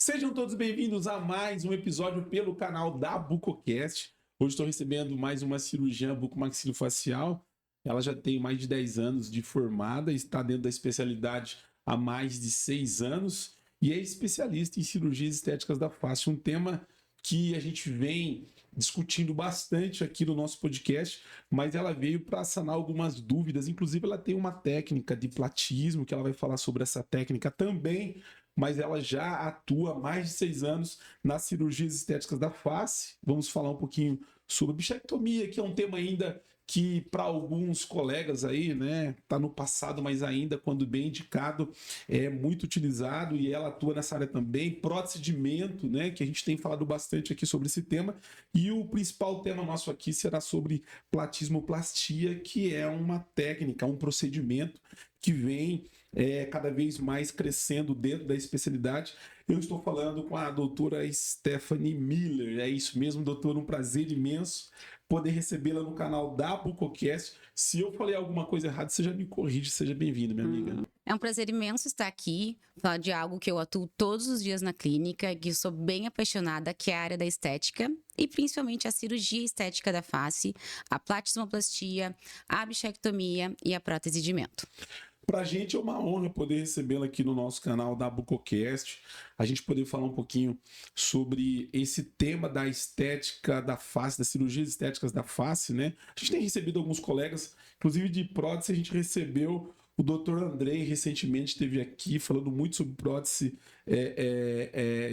Sejam todos bem-vindos a mais um episódio pelo canal da Bucocast. Hoje estou recebendo mais uma cirurgiã bucomaxilofacial. Ela já tem mais de 10 anos de formada, está dentro da especialidade há mais de 6 anos e é especialista em cirurgias estéticas da face, um tema que a gente vem discutindo bastante aqui no nosso podcast, mas ela veio para sanar algumas dúvidas. Inclusive, ela tem uma técnica de platismo, que ela vai falar sobre essa técnica também, mas ela já atua há mais de 6 anos nas cirurgias estéticas da face. Vamos falar um pouquinho sobre bichectomia, que é um tema ainda que para alguns colegas aí, né, tá no passado, mas ainda quando bem indicado, é muito utilizado, e ela atua nessa área também. Procedimento, né, que a gente tem falado bastante aqui sobre esse tema, e o principal tema nosso aqui será sobre platismoplastia, que é uma técnica, um procedimento que vem cada vez mais crescendo dentro da especialidade. Eu estou falando com a doutora Stephanie Miller. É isso mesmo, doutora, um prazer imenso poder recebê-la no canal da Bucocast. Se eu falei alguma coisa errada, você já me corrige. Seja bem-vinda, minha amiga. É um prazer imenso estar aqui, falar de algo que eu atuo todos os dias na clínica, que sou bem apaixonada, que é a área da estética, e principalmente a cirurgia estética da face, a platismoplastia, a bichectomia e a prótese de mento. Para a gente é uma honra poder recebê-la aqui no nosso canal da Bucocast, a gente poder falar um pouquinho sobre esse tema da estética da face, das cirurgias estéticas da face, né? A gente tem recebido alguns colegas, inclusive de prótese, a gente recebeu o Dr. Andrei, recentemente esteve aqui falando muito sobre prótese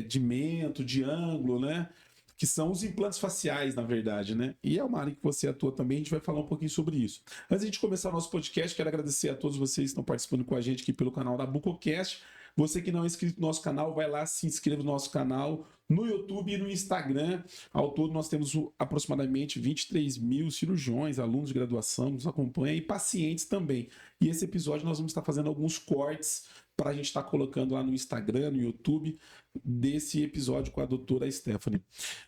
de mento, de ângulo, né? Que são os implantes faciais, na verdade, né? E é uma área que você atua também, a gente vai falar um pouquinho sobre isso. Antes de a gente começar o nosso podcast, quero agradecer a todos vocês que estão participando com a gente aqui pelo canal da Bucocast. Você que não é inscrito no nosso canal, vai lá, se inscreva no nosso canal, no YouTube e no Instagram. Ao todo, nós temos aproximadamente 23 mil cirurgiões, alunos de graduação, que nos acompanham, e pacientes também. E esse episódio nós vamos estar fazendo alguns cortes para a gente estar colocando lá no Instagram, no YouTube, desse episódio com a doutora Stephanie.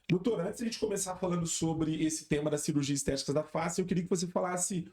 Doutora, antes de a gente começar falando sobre esse tema da cirurgia estética da face, eu queria que você falasse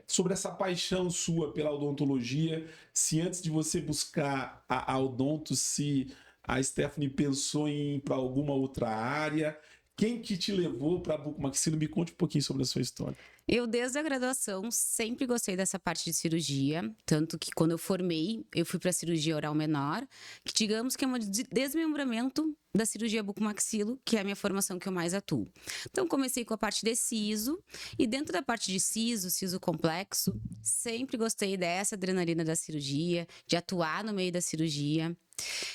sobre essa paixão sua pela odontologia, se antes de você buscar a odonto, se a Stephanie pensou em ir para alguma outra área. Quem que te levou para a bucomaxilo? Me conte um pouquinho sobre a sua história. Eu, desde a graduação, sempre gostei dessa parte de cirurgia, tanto que quando eu formei, eu fui para a cirurgia oral menor, que digamos que é um desmembramento da cirurgia bucomaxilo, que é a minha formação que eu mais atuo. Então, comecei com a parte de siso, e dentro da parte de siso complexo, sempre gostei dessa adrenalina da cirurgia, de atuar no meio da cirurgia.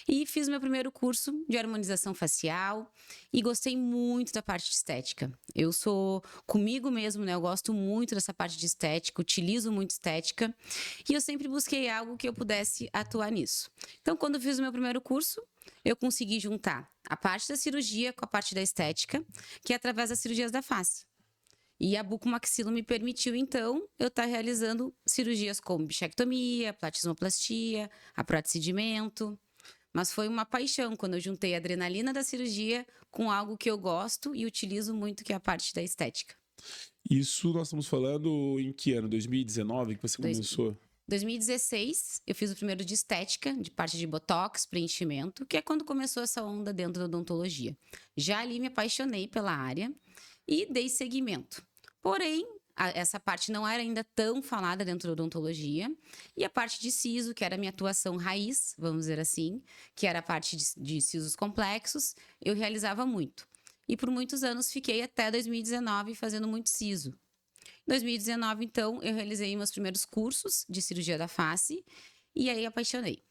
E fiz meu primeiro curso de harmonização facial e gostei muito da parte de estética. Eu sou comigo mesmo, né? Eu gosto muito dessa parte de estética, utilizo muito estética e eu sempre busquei algo que eu pudesse atuar nisso. Então, quando eu fiz o meu primeiro curso, eu consegui juntar a parte da cirurgia com a parte da estética, que é através das cirurgias da face. E a bucomaxilo me permitiu, então, eu estar realizando cirurgias como bichectomia, platismoplastia, a prótese de mento. Mas foi uma paixão quando eu juntei a adrenalina da cirurgia com algo que eu gosto e utilizo muito, que é a parte da estética. Isso nós estamos falando em que ano? 2019 que você começou? 2016, eu fiz o primeiro de estética, de parte de botox, preenchimento, que é quando começou essa onda dentro da odontologia. Já ali me apaixonei pela área e dei seguimento. Porém, essa parte não era ainda tão falada dentro da odontologia. E a parte de siso, que era a minha atuação raiz, vamos dizer assim, que era a parte de sisos complexos, eu realizava muito. E por muitos anos fiquei até 2019 fazendo muito siso. Em 2019, então, eu realizei meus primeiros cursos de cirurgia da face e aí apaixonei.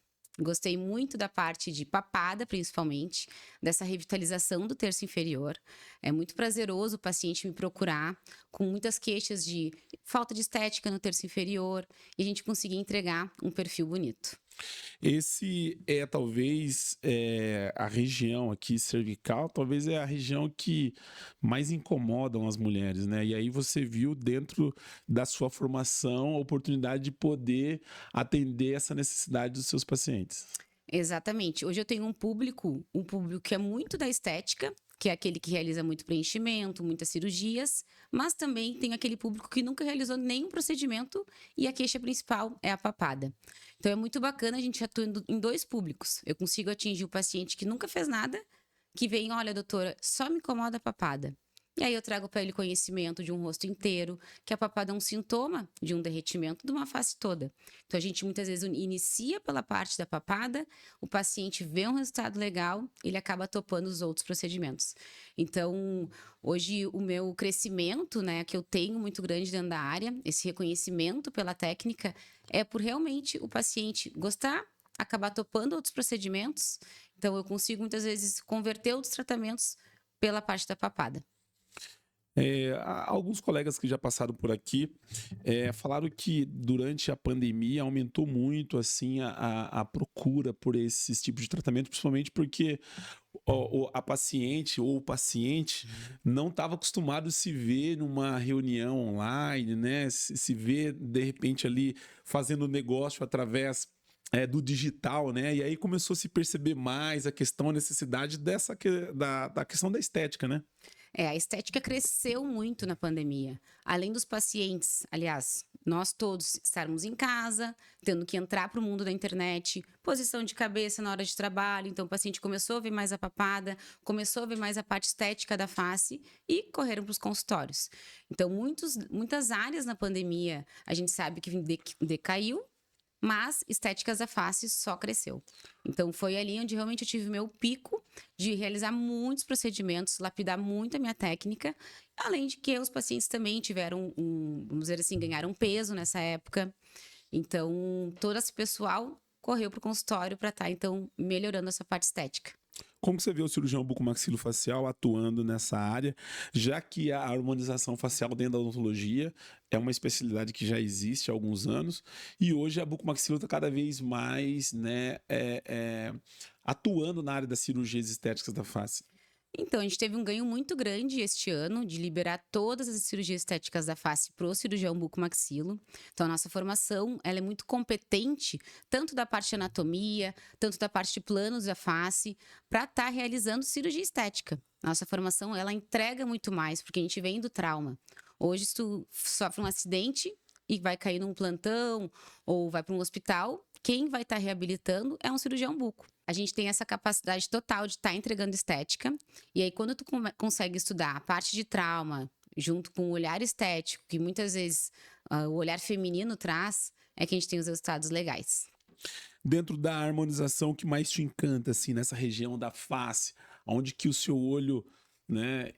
Gostei muito da parte de papada, principalmente, dessa revitalização do terço inferior. É muito prazeroso o paciente me procurar com muitas queixas de falta de estética no terço inferior e a gente conseguir entregar um perfil bonito. Esse é talvez a região aqui cervical, talvez é a região que mais incomodam as mulheres, né? E aí você viu dentro da sua formação a oportunidade de poder atender essa necessidade dos seus pacientes. Exatamente. Hoje eu tenho um público que é muito da estética, que é aquele que realiza muito preenchimento, muitas cirurgias, mas também tem aquele público que nunca realizou nenhum procedimento e a queixa principal é a papada. Então é muito bacana a gente atuando em 2 públicos. Eu consigo atingir o paciente que nunca fez nada, que vem, olha, doutora, só me incomoda a papada. E aí eu trago para ele conhecimento de um rosto inteiro, que a papada é um sintoma de um derretimento de uma face toda. Então a gente muitas vezes inicia pela parte da papada, o paciente vê um resultado legal, ele acaba topando os outros procedimentos. Então, hoje o meu crescimento, né, que eu tenho muito grande dentro da área, esse reconhecimento pela técnica, é por realmente o paciente gostar, acabar topando outros procedimentos. Então eu consigo muitas vezes converter outros tratamentos pela parte da papada. Alguns colegas que já passaram por aqui falaram que durante a pandemia aumentou muito assim a procura por esses tipos de tratamento, principalmente porque a paciente ou o paciente não estava acostumado a se ver numa reunião online, né? Se ver de repente ali fazendo negócio através do digital, né? E aí começou a se perceber mais a questão, a necessidade da questão da estética, né? A estética cresceu muito na pandemia. Além dos pacientes, aliás, nós todos estarmos em casa, tendo que entrar para o mundo da internet, posição de cabeça na hora de trabalho. Então, o paciente começou a ver mais a papada, começou a ver mais a parte estética da face e correram para os consultórios. Então, muitas áreas na pandemia, a gente sabe que decaiu, mas estéticas da face só cresceu. Então, foi ali onde realmente eu tive meu pico de realizar muitos procedimentos, lapidar muito a minha técnica, além de que os pacientes também tiveram vamos dizer assim, ganharam peso nessa época. Então, todo esse pessoal correu para o consultório para estar, então, melhorando essa parte estética. Como que você vê o cirurgião bucomaxilofacial atuando nessa área, já que a harmonização facial dentro da odontologia é uma especialidade que já existe há alguns anos e hoje a bucomaxilo está cada vez mais, né, atuando na área das cirurgias estéticas da face? Então, a gente teve um ganho muito grande este ano de liberar todas as cirurgias estéticas da face para o cirurgião bucomaxilo. Então, a nossa formação ela é muito competente, tanto da parte de anatomia, tanto da parte de planos da face, para estar realizando cirurgia estética. Nossa formação, ela entrega muito mais, porque a gente vem do trauma. Hoje, se tu sofre um acidente e vai cair num plantão ou vai para um hospital, quem vai estar reabilitando é um cirurgião buco. A gente tem essa capacidade total de estar entregando estética. E aí, quando tu consegue estudar a parte de trauma, junto com o olhar estético, que muitas vezes o olhar feminino traz, é que a gente tem os resultados legais. Dentro da harmonização, o que mais te encanta, assim, nessa região da face, onde que o seu olho, né?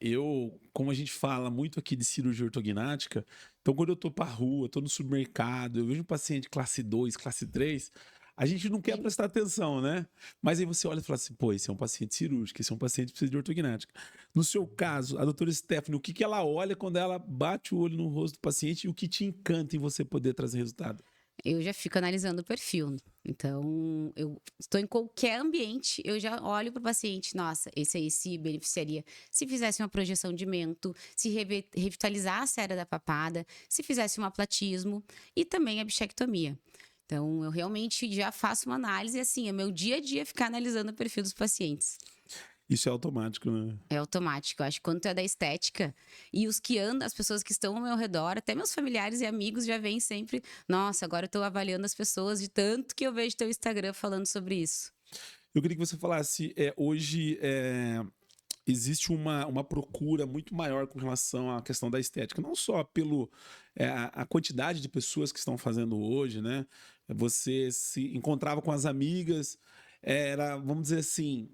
Como a gente fala muito aqui de cirurgia ortognática, então quando eu tô pra rua, tô no supermercado, eu vejo um paciente classe 2, classe 3, a gente não quer prestar atenção, né? Mas aí você olha e fala assim, pô, esse é um paciente cirúrgico, esse é um paciente que precisa de ortognática. No seu caso, a doutora Stephanie, o que que ela olha quando ela bate o olho no rosto do paciente e o que te encanta em você poder trazer resultado? Eu já fico analisando o perfil. Então, eu estou em qualquer ambiente, eu já olho para o paciente, nossa, esse aí se beneficiaria se fizesse uma projeção de mento, se revitalizasse a área da papada, se fizesse um aplatismo e também a bichectomia. Então, eu realmente já faço uma análise, assim, é meu dia a dia ficar analisando o perfil dos pacientes. Isso é automático, né? É automático. Eu acho que quando tu é da estética e os que andam, as pessoas que estão ao meu redor, até meus familiares e amigos já vêm sempre. Nossa, agora eu tô avaliando as pessoas de tanto que eu vejo teu Instagram falando sobre isso. Eu queria que você falasse, hoje existe uma procura muito maior com relação à questão da estética, não só pelo a quantidade de pessoas que estão fazendo hoje, né? Você se encontrava com as amigas, vamos dizer assim,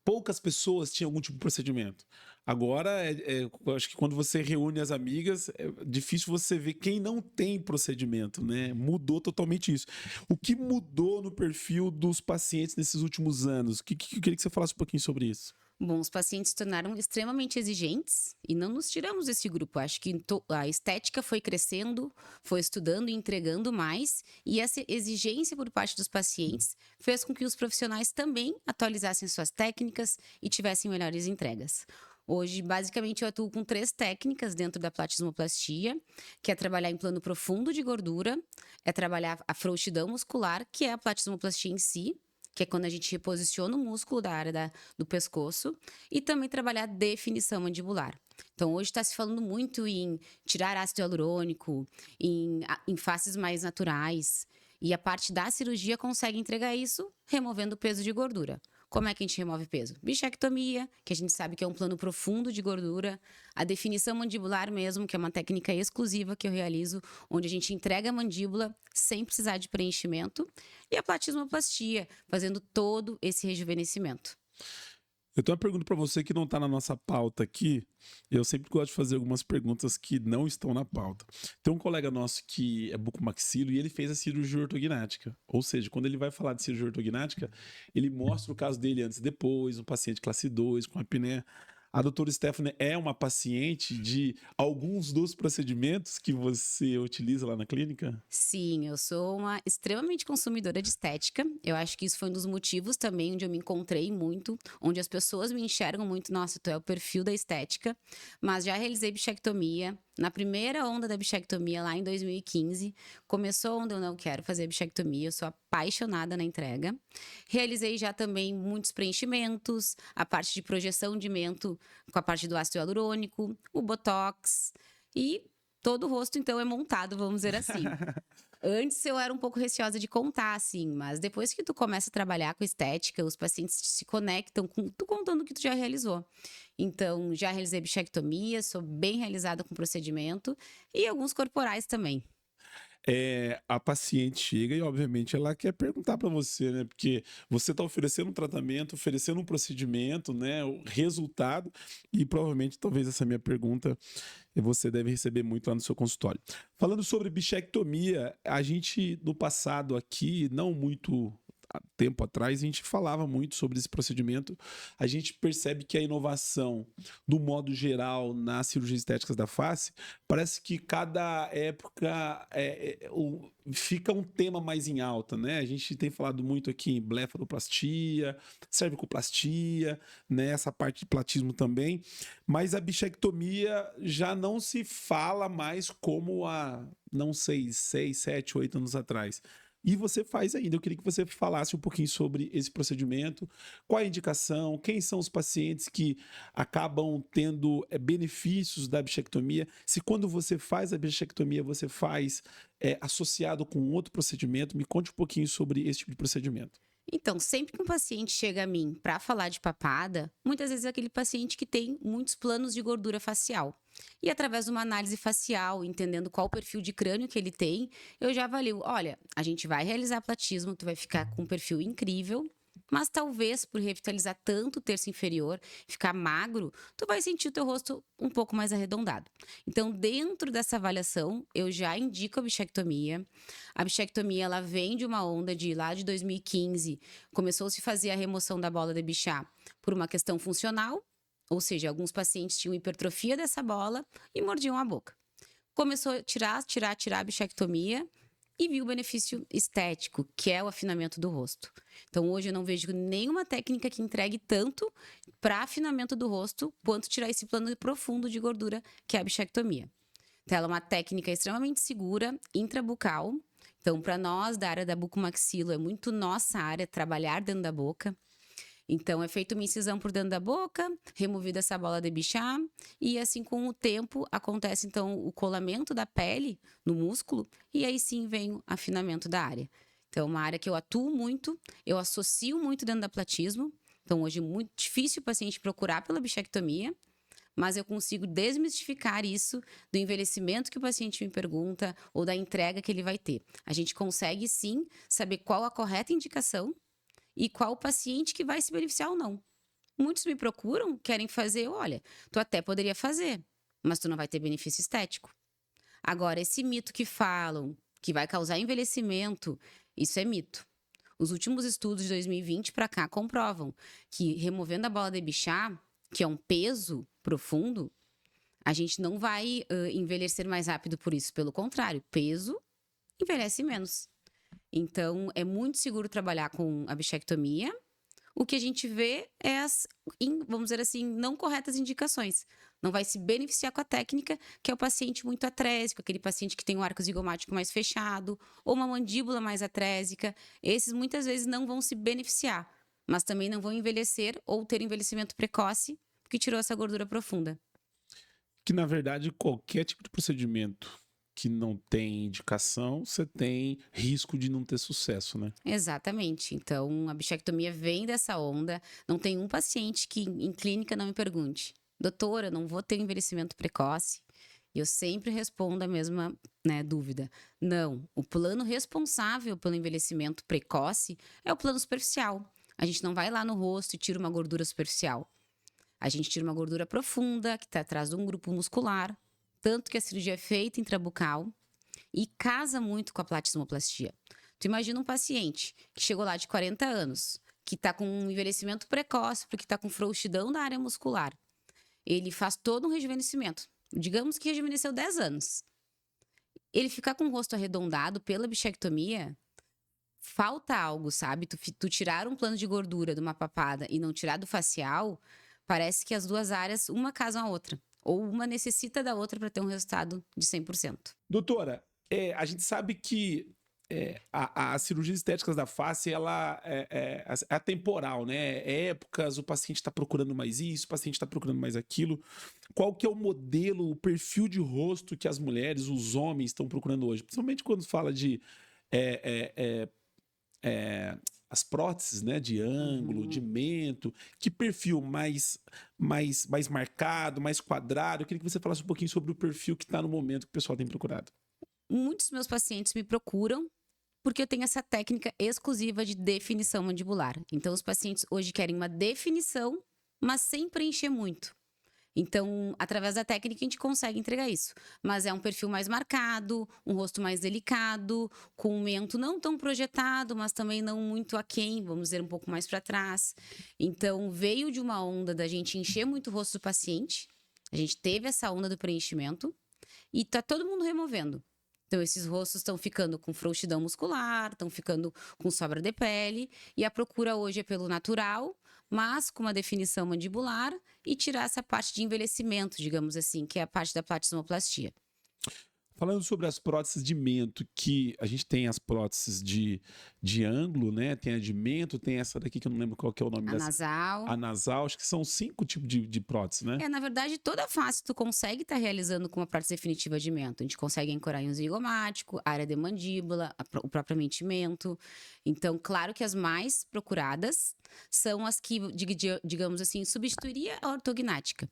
poucas pessoas tinham algum tipo de procedimento. Agora, eu acho que quando você reúne as amigas, é difícil você ver quem não tem procedimento, né? Mudou totalmente isso. O que mudou no perfil dos pacientes nesses últimos anos? Eu queria que você falasse um pouquinho sobre isso. Bom, os pacientes se tornaram extremamente exigentes e não nos tiramos desse grupo. Acho que a estética foi crescendo, foi estudando e entregando mais, e essa exigência por parte dos pacientes fez com que os profissionais também atualizassem suas técnicas e tivessem melhores entregas. Hoje, basicamente, eu atuo com 3 técnicas dentro da platismoplastia, que é trabalhar em plano profundo de gordura, é trabalhar a frouxidão muscular, que é a platismoplastia em si, que é quando a gente reposiciona o músculo da área do pescoço, e também trabalhar definição mandibular. Então, hoje está se falando muito em tirar ácido hialurônico, em faces mais naturais, e a parte da cirurgia consegue entregar isso removendo o peso de gordura. Como é que a gente remove peso? Bichectomia, que a gente sabe que é um plano profundo de gordura. A definição mandibular mesmo, que é uma técnica exclusiva que eu realizo, onde a gente entrega a mandíbula sem precisar de preenchimento. E a platismoplastia, fazendo todo esse rejuvenescimento. Eu tenho uma pergunta para você que não está na nossa pauta aqui. Eu sempre gosto de fazer algumas perguntas que não estão na pauta. Tem um colega nosso que é bucomaxilo e ele fez a cirurgia ortognática. Ou seja, quando ele vai falar de cirurgia ortognática, ele mostra o caso dele antes e depois, um paciente classe 2 com apneia. A doutora Stephanie é uma paciente de alguns dos procedimentos que você utiliza lá na clínica? Sim, eu sou uma extremamente consumidora de estética. Eu acho que isso foi um dos motivos também onde eu me encontrei muito, onde as pessoas me enxergam muito, nossa, tu é o perfil da estética. Mas já realizei bichectomia. Na primeira onda da bichectomia, lá em 2015, começou onde eu não quero fazer bichectomia, eu sou apaixonada na entrega. Realizei já também muitos preenchimentos, a parte de projeção de mento com a parte do ácido hialurônico, o botox e todo o rosto, então, é montado, vamos dizer assim. Antes eu era um pouco receosa de contar, assim, mas depois que tu começa a trabalhar com estética, os pacientes se conectam com tu contando o que tu já realizou. Então, já realizei bichectomia, sou bem realizada com o procedimento e alguns corporais também. A paciente chega e, obviamente, ela quer perguntar para você, né? Porque você está oferecendo um tratamento, oferecendo um procedimento, né? O resultado, e provavelmente, talvez essa minha pergunta você deve receber muito lá no seu consultório. Falando sobre bichectomia, a gente, no passado aqui, não muito tempo atrás, a gente falava muito sobre esse procedimento. A gente percebe que a inovação, do modo geral, nas cirurgias estéticas da face, parece que cada época fica um tema mais em alta, né? A gente tem falado muito aqui em blefaroplastia, cervicoplastia, né? Essa parte de platismo também, mas a bichectomia já não se fala mais como há, não sei, 6, 7, 8 anos atrás. E você faz ainda. Eu queria que você falasse um pouquinho sobre esse procedimento, qual a indicação, quem são os pacientes que acabam tendo benefícios da bichectomia, se quando você faz a bichectomia você faz associado com outro procedimento. Me conte um pouquinho sobre esse tipo de procedimento. Então, sempre que um paciente chega a mim para falar de papada, muitas vezes é aquele paciente que tem muitos planos de gordura facial. E através de uma análise facial, entendendo qual o perfil de crânio que ele tem, eu já avalio, olha, a gente vai realizar platismo, tu vai ficar com um perfil incrível, mas talvez por revitalizar tanto o terço inferior, ficar magro, tu vai sentir o teu rosto um pouco mais arredondado. Então, dentro dessa avaliação, eu já indico a bichectomia. A bichectomia, ela vem de uma onda de lá de 2015, começou-se a fazer a remoção da bola de Bichat por uma questão funcional, ou seja, alguns pacientes tinham hipertrofia dessa bola e mordiam a boca. Começou a tirar a bichectomia e viu o benefício estético, que é o afinamento do rosto. Então, hoje eu não vejo nenhuma técnica que entregue tanto para afinamento do rosto quanto tirar esse plano profundo de gordura, que é a bichectomia. Então, ela é uma técnica extremamente segura, intrabucal. Então, para nós da área da bucomaxilo, é muito nossa área trabalhar dentro da boca. Então, é feita uma incisão por dentro da boca, removida essa bola de Bichat, e assim, com o tempo, acontece, então, o colamento da pele no músculo, e aí sim vem o afinamento da área. Então, uma área que eu atuo muito, eu associo muito dentro da platismo. Então, hoje é muito difícil o paciente procurar pela bichectomia, mas eu consigo desmistificar isso do envelhecimento que o paciente me pergunta ou da entrega que ele vai ter. A gente consegue, sim, saber qual a correta indicação e qual o paciente que vai se beneficiar ou não. Muitos me procuram, querem fazer, olha, tu até poderia fazer, mas tu não vai ter benefício estético. Agora, esse mito que falam que vai causar envelhecimento, isso é mito. Os últimos estudos de 2020 para cá comprovam que removendo a bola de Bichat, que é um peso profundo, a gente não vai envelhecer mais rápido por isso. Pelo contrário, peso envelhece menos. Então, é muito seguro trabalhar com a bichectomia. O que a gente vê é as, vamos dizer assim, não corretas indicações. não vai se beneficiar com a técnica, que é o paciente muito atrésico, aquele paciente que tem o arco zigomático mais fechado, ou uma mandíbula mais atrésica. Esses muitas vezes não vão se beneficiar, mas também não vão envelhecer ou ter envelhecimento precoce, porque tirou essa gordura profunda. Que, na verdade, qualquer tipo de procedimento que não tem indicação, você tem risco de não ter sucesso, né? Exatamente. Então, a bichectomia vem dessa onda. Não tem um paciente que em clínica não me pergunte: doutora, eu não vou ter envelhecimento precoce? E eu sempre respondo a mesma, né, dúvida. Não, o plano responsável pelo envelhecimento precoce é o plano superficial. A gente não vai lá no rosto e tira uma gordura superficial. A gente tira uma gordura profunda, que está atrás de um grupo muscular, tanto que a cirurgia é feita intrabucal e casa muito com a platismoplastia. Tu imagina um paciente que chegou lá de 40 anos, que está com um envelhecimento precoce, porque está com frouxidão da área muscular. Ele faz todo um rejuvenescimento. Digamos que rejuvenesceu 10 anos. Ele ficar com o rosto arredondado pela bichectomia, falta algo, sabe? Tu tirar um plano de gordura de uma papada e não tirar do facial, parece que as duas áreas, uma casam a outra. Ou uma necessita da outra para ter um resultado de 100%. Doutora, a gente sabe que as cirurgias estéticas da face, ela é atemporal, né? Épocas, o paciente está procurando mais isso, o paciente está procurando mais aquilo. Qual que é o modelo, o perfil de rosto que as mulheres, os homens estão procurando hoje? Principalmente quando fala de as próteses, né, de ângulo, de mento, que perfil mais marcado, mais quadrado? Eu queria que você falasse um pouquinho sobre o perfil que está no momento que o pessoal tem procurado. Muitos meus pacientes me procuram porque eu tenho essa técnica exclusiva de definição mandibular. Então, os pacientes hoje querem uma definição, mas sem preencher muito. Então, através da técnica, a gente consegue entregar isso. Mas é um perfil mais marcado, um rosto mais delicado, com um mento não tão projetado, mas também não muito aquém, vamos dizer, um pouco mais para trás. Então, veio de uma onda da gente encher muito o rosto do paciente. A gente teve essa onda do preenchimento e tá todo mundo removendo. Então, esses rostos estão ficando com frouxidão muscular, estão ficando com sobra de pele, e a procura hoje é pelo natural, mas com uma definição mandibular e tirar essa parte de envelhecimento, digamos assim, que é a parte da platismoplastia. Falando sobre as próteses de mento, que a gente tem as próteses de ângulo, né? Tem a de mento, tem essa daqui que eu não lembro qual que é o nome A dessa. nasal. A nasal, acho que são 5 tipos de próteses, né? Na verdade, toda a face tu consegue estar realizando com uma prótese definitiva de mento. A gente consegue ancorar em um zigomático, área de mandíbula, o propriamente mento. Então, claro que as mais procuradas são as que, digamos assim, substituiria a ortognática,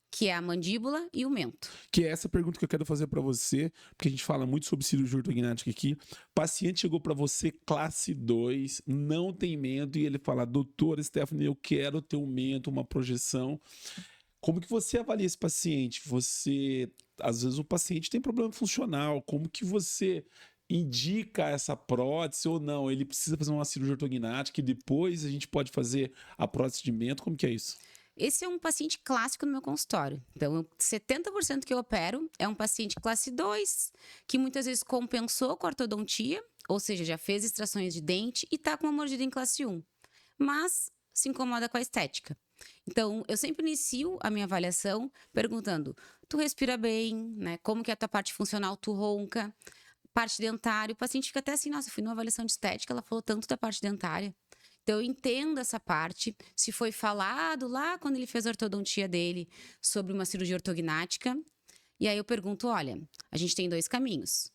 que é a mandíbula e o mento. Que é essa pergunta que eu quero fazer para você, porque a gente fala muito sobre cirurgia ortognática aqui. O paciente chegou para você classe 2, não tem mento, e ele fala: doutora Stephanie, eu quero ter um mento, uma projeção. Como que você avalia esse paciente? Às vezes o paciente tem problema funcional. Como que você indica essa prótese ou não? Ele precisa fazer uma cirurgia ortognática e depois a gente pode fazer a prótese de mento? Como que é isso? Esse é um paciente clássico no meu consultório. Então, 70% que eu opero é um paciente classe 2, que muitas vezes compensou com a ortodontia, ou seja, já fez extrações de dente e está com uma mordida em classe 1, mas se incomoda com a estética. Então, eu sempre inicio a minha avaliação perguntando: tu respira bem, né? Como que é a tua parte funcional? Tu ronca? Parte dentária, o paciente fica até assim: nossa, eu fui numa avaliação de estética, ela falou tanto da parte dentária. Então, eu entendo essa parte. Se foi falado lá quando ele fez a ortodontia dele sobre uma cirurgia ortognática. E aí eu pergunto: olha, a gente tem 2 caminhos.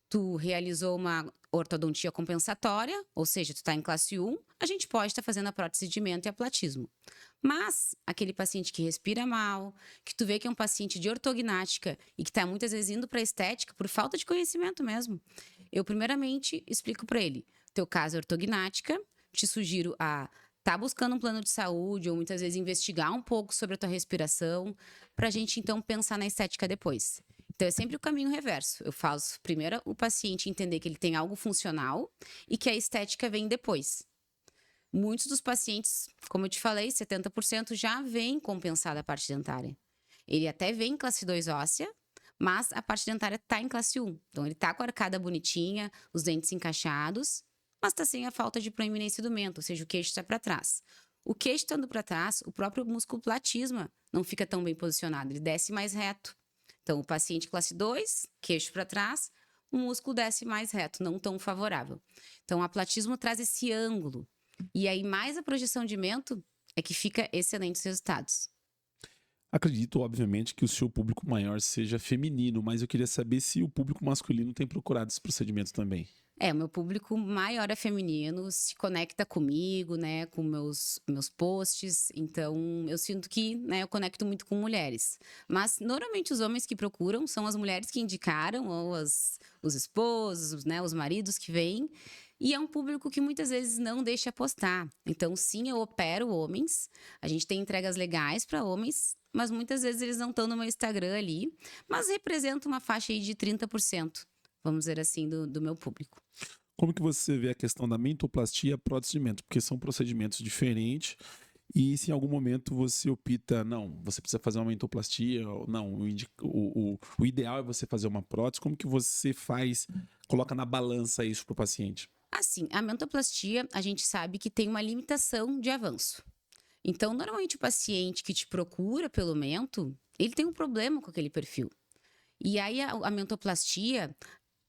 Tu realizou uma ortodontia compensatória, ou seja, tu está em classe 1, a gente pode estar fazendo a prótese de mento e aplatismo. Mas aquele paciente que respira mal, que tu vê que é um paciente de ortognática e que está muitas vezes indo para a estética por falta de conhecimento mesmo, eu primeiramente explico para ele: teu caso é ortognática, te sugiro a tá buscando um plano de saúde ou muitas vezes investigar um pouco sobre a tua respiração para a gente então pensar na estética depois. Então é sempre o caminho reverso. Eu faço primeiro o paciente entender que ele tem algo funcional e que a estética vem depois. Muitos dos pacientes, como eu te falei, 70% já vem compensada a parte dentária. Ele até vem em classe 2 óssea, mas a parte dentária está em classe 1. Então ele está com a arcada bonitinha, os dentes encaixados, mas está sem a falta de proeminência do mento, ou seja, o queixo está para trás. O queixo estando para trás, o próprio músculo platisma não fica tão bem posicionado, ele desce mais reto. Então, o paciente classe 2, queixo para trás, o músculo desce mais reto, não tão favorável. Então, o aplatismo traz esse ângulo. E aí, mais a projeção de mento é que fica excelentes resultados. Acredito, obviamente, que o seu público maior seja feminino, mas eu queria saber se o público masculino tem procurado esses procedimentos também. O meu público maior é feminino, se conecta comigo, né, com meus posts, então eu sinto que, né, eu conecto muito com mulheres. Mas, normalmente, os homens que procuram são as mulheres que indicaram, ou os esposos, né, os maridos que vêm, e é um público que muitas vezes não deixa postar. Então, sim, eu opero homens, a gente tem entregas legais para homens, mas muitas vezes eles não estão no meu Instagram ali, mas representa uma faixa aí de 30%. Vamos dizer assim, do meu público. Como que você vê a questão da mentoplastia e a prótese de mento? Porque são procedimentos diferentes e se em algum momento você opta, não, você precisa fazer uma mentoplastia, ou não, o ideal é você fazer uma prótese, como que você faz, coloca na balança isso para o paciente? Assim, a mentoplastia, a gente sabe que tem uma limitação de avanço. Então, normalmente o paciente que te procura pelo mento, ele tem um problema com aquele perfil. E aí a mentoplastia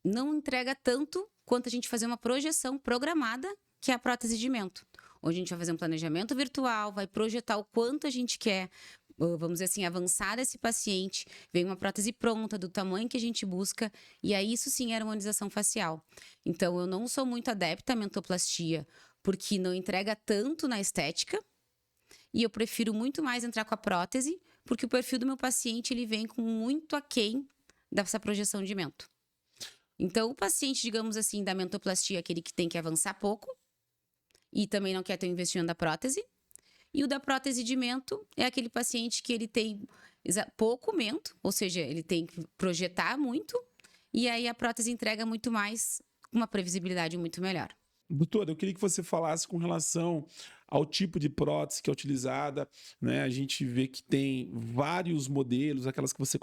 não entrega tanto quanto a gente fazer uma projeção programada, que é a prótese de mento. Onde a gente vai fazer um planejamento virtual, vai projetar o quanto a gente quer, vamos dizer assim, avançar esse paciente, vem uma prótese pronta, do tamanho que a gente busca, e aí isso sim é harmonização facial. Então, eu não sou muito adepta à mentoplastia, porque não entrega tanto na estética, e eu prefiro muito mais entrar com a prótese, porque o perfil do meu paciente ele vem com muito aquém dessa projeção de mento. Então, o paciente, digamos assim, da mentoplastia, aquele que tem que avançar pouco e também não quer ter um investimento da prótese. E o da prótese de mento é aquele paciente que ele tem pouco mento, ou seja, ele tem que projetar muito e aí a prótese entrega muito mais, uma previsibilidade muito melhor. Doutora, eu queria que você falasse com relação ao tipo de prótese que é utilizada, né? A gente vê que tem vários modelos, aquelas que você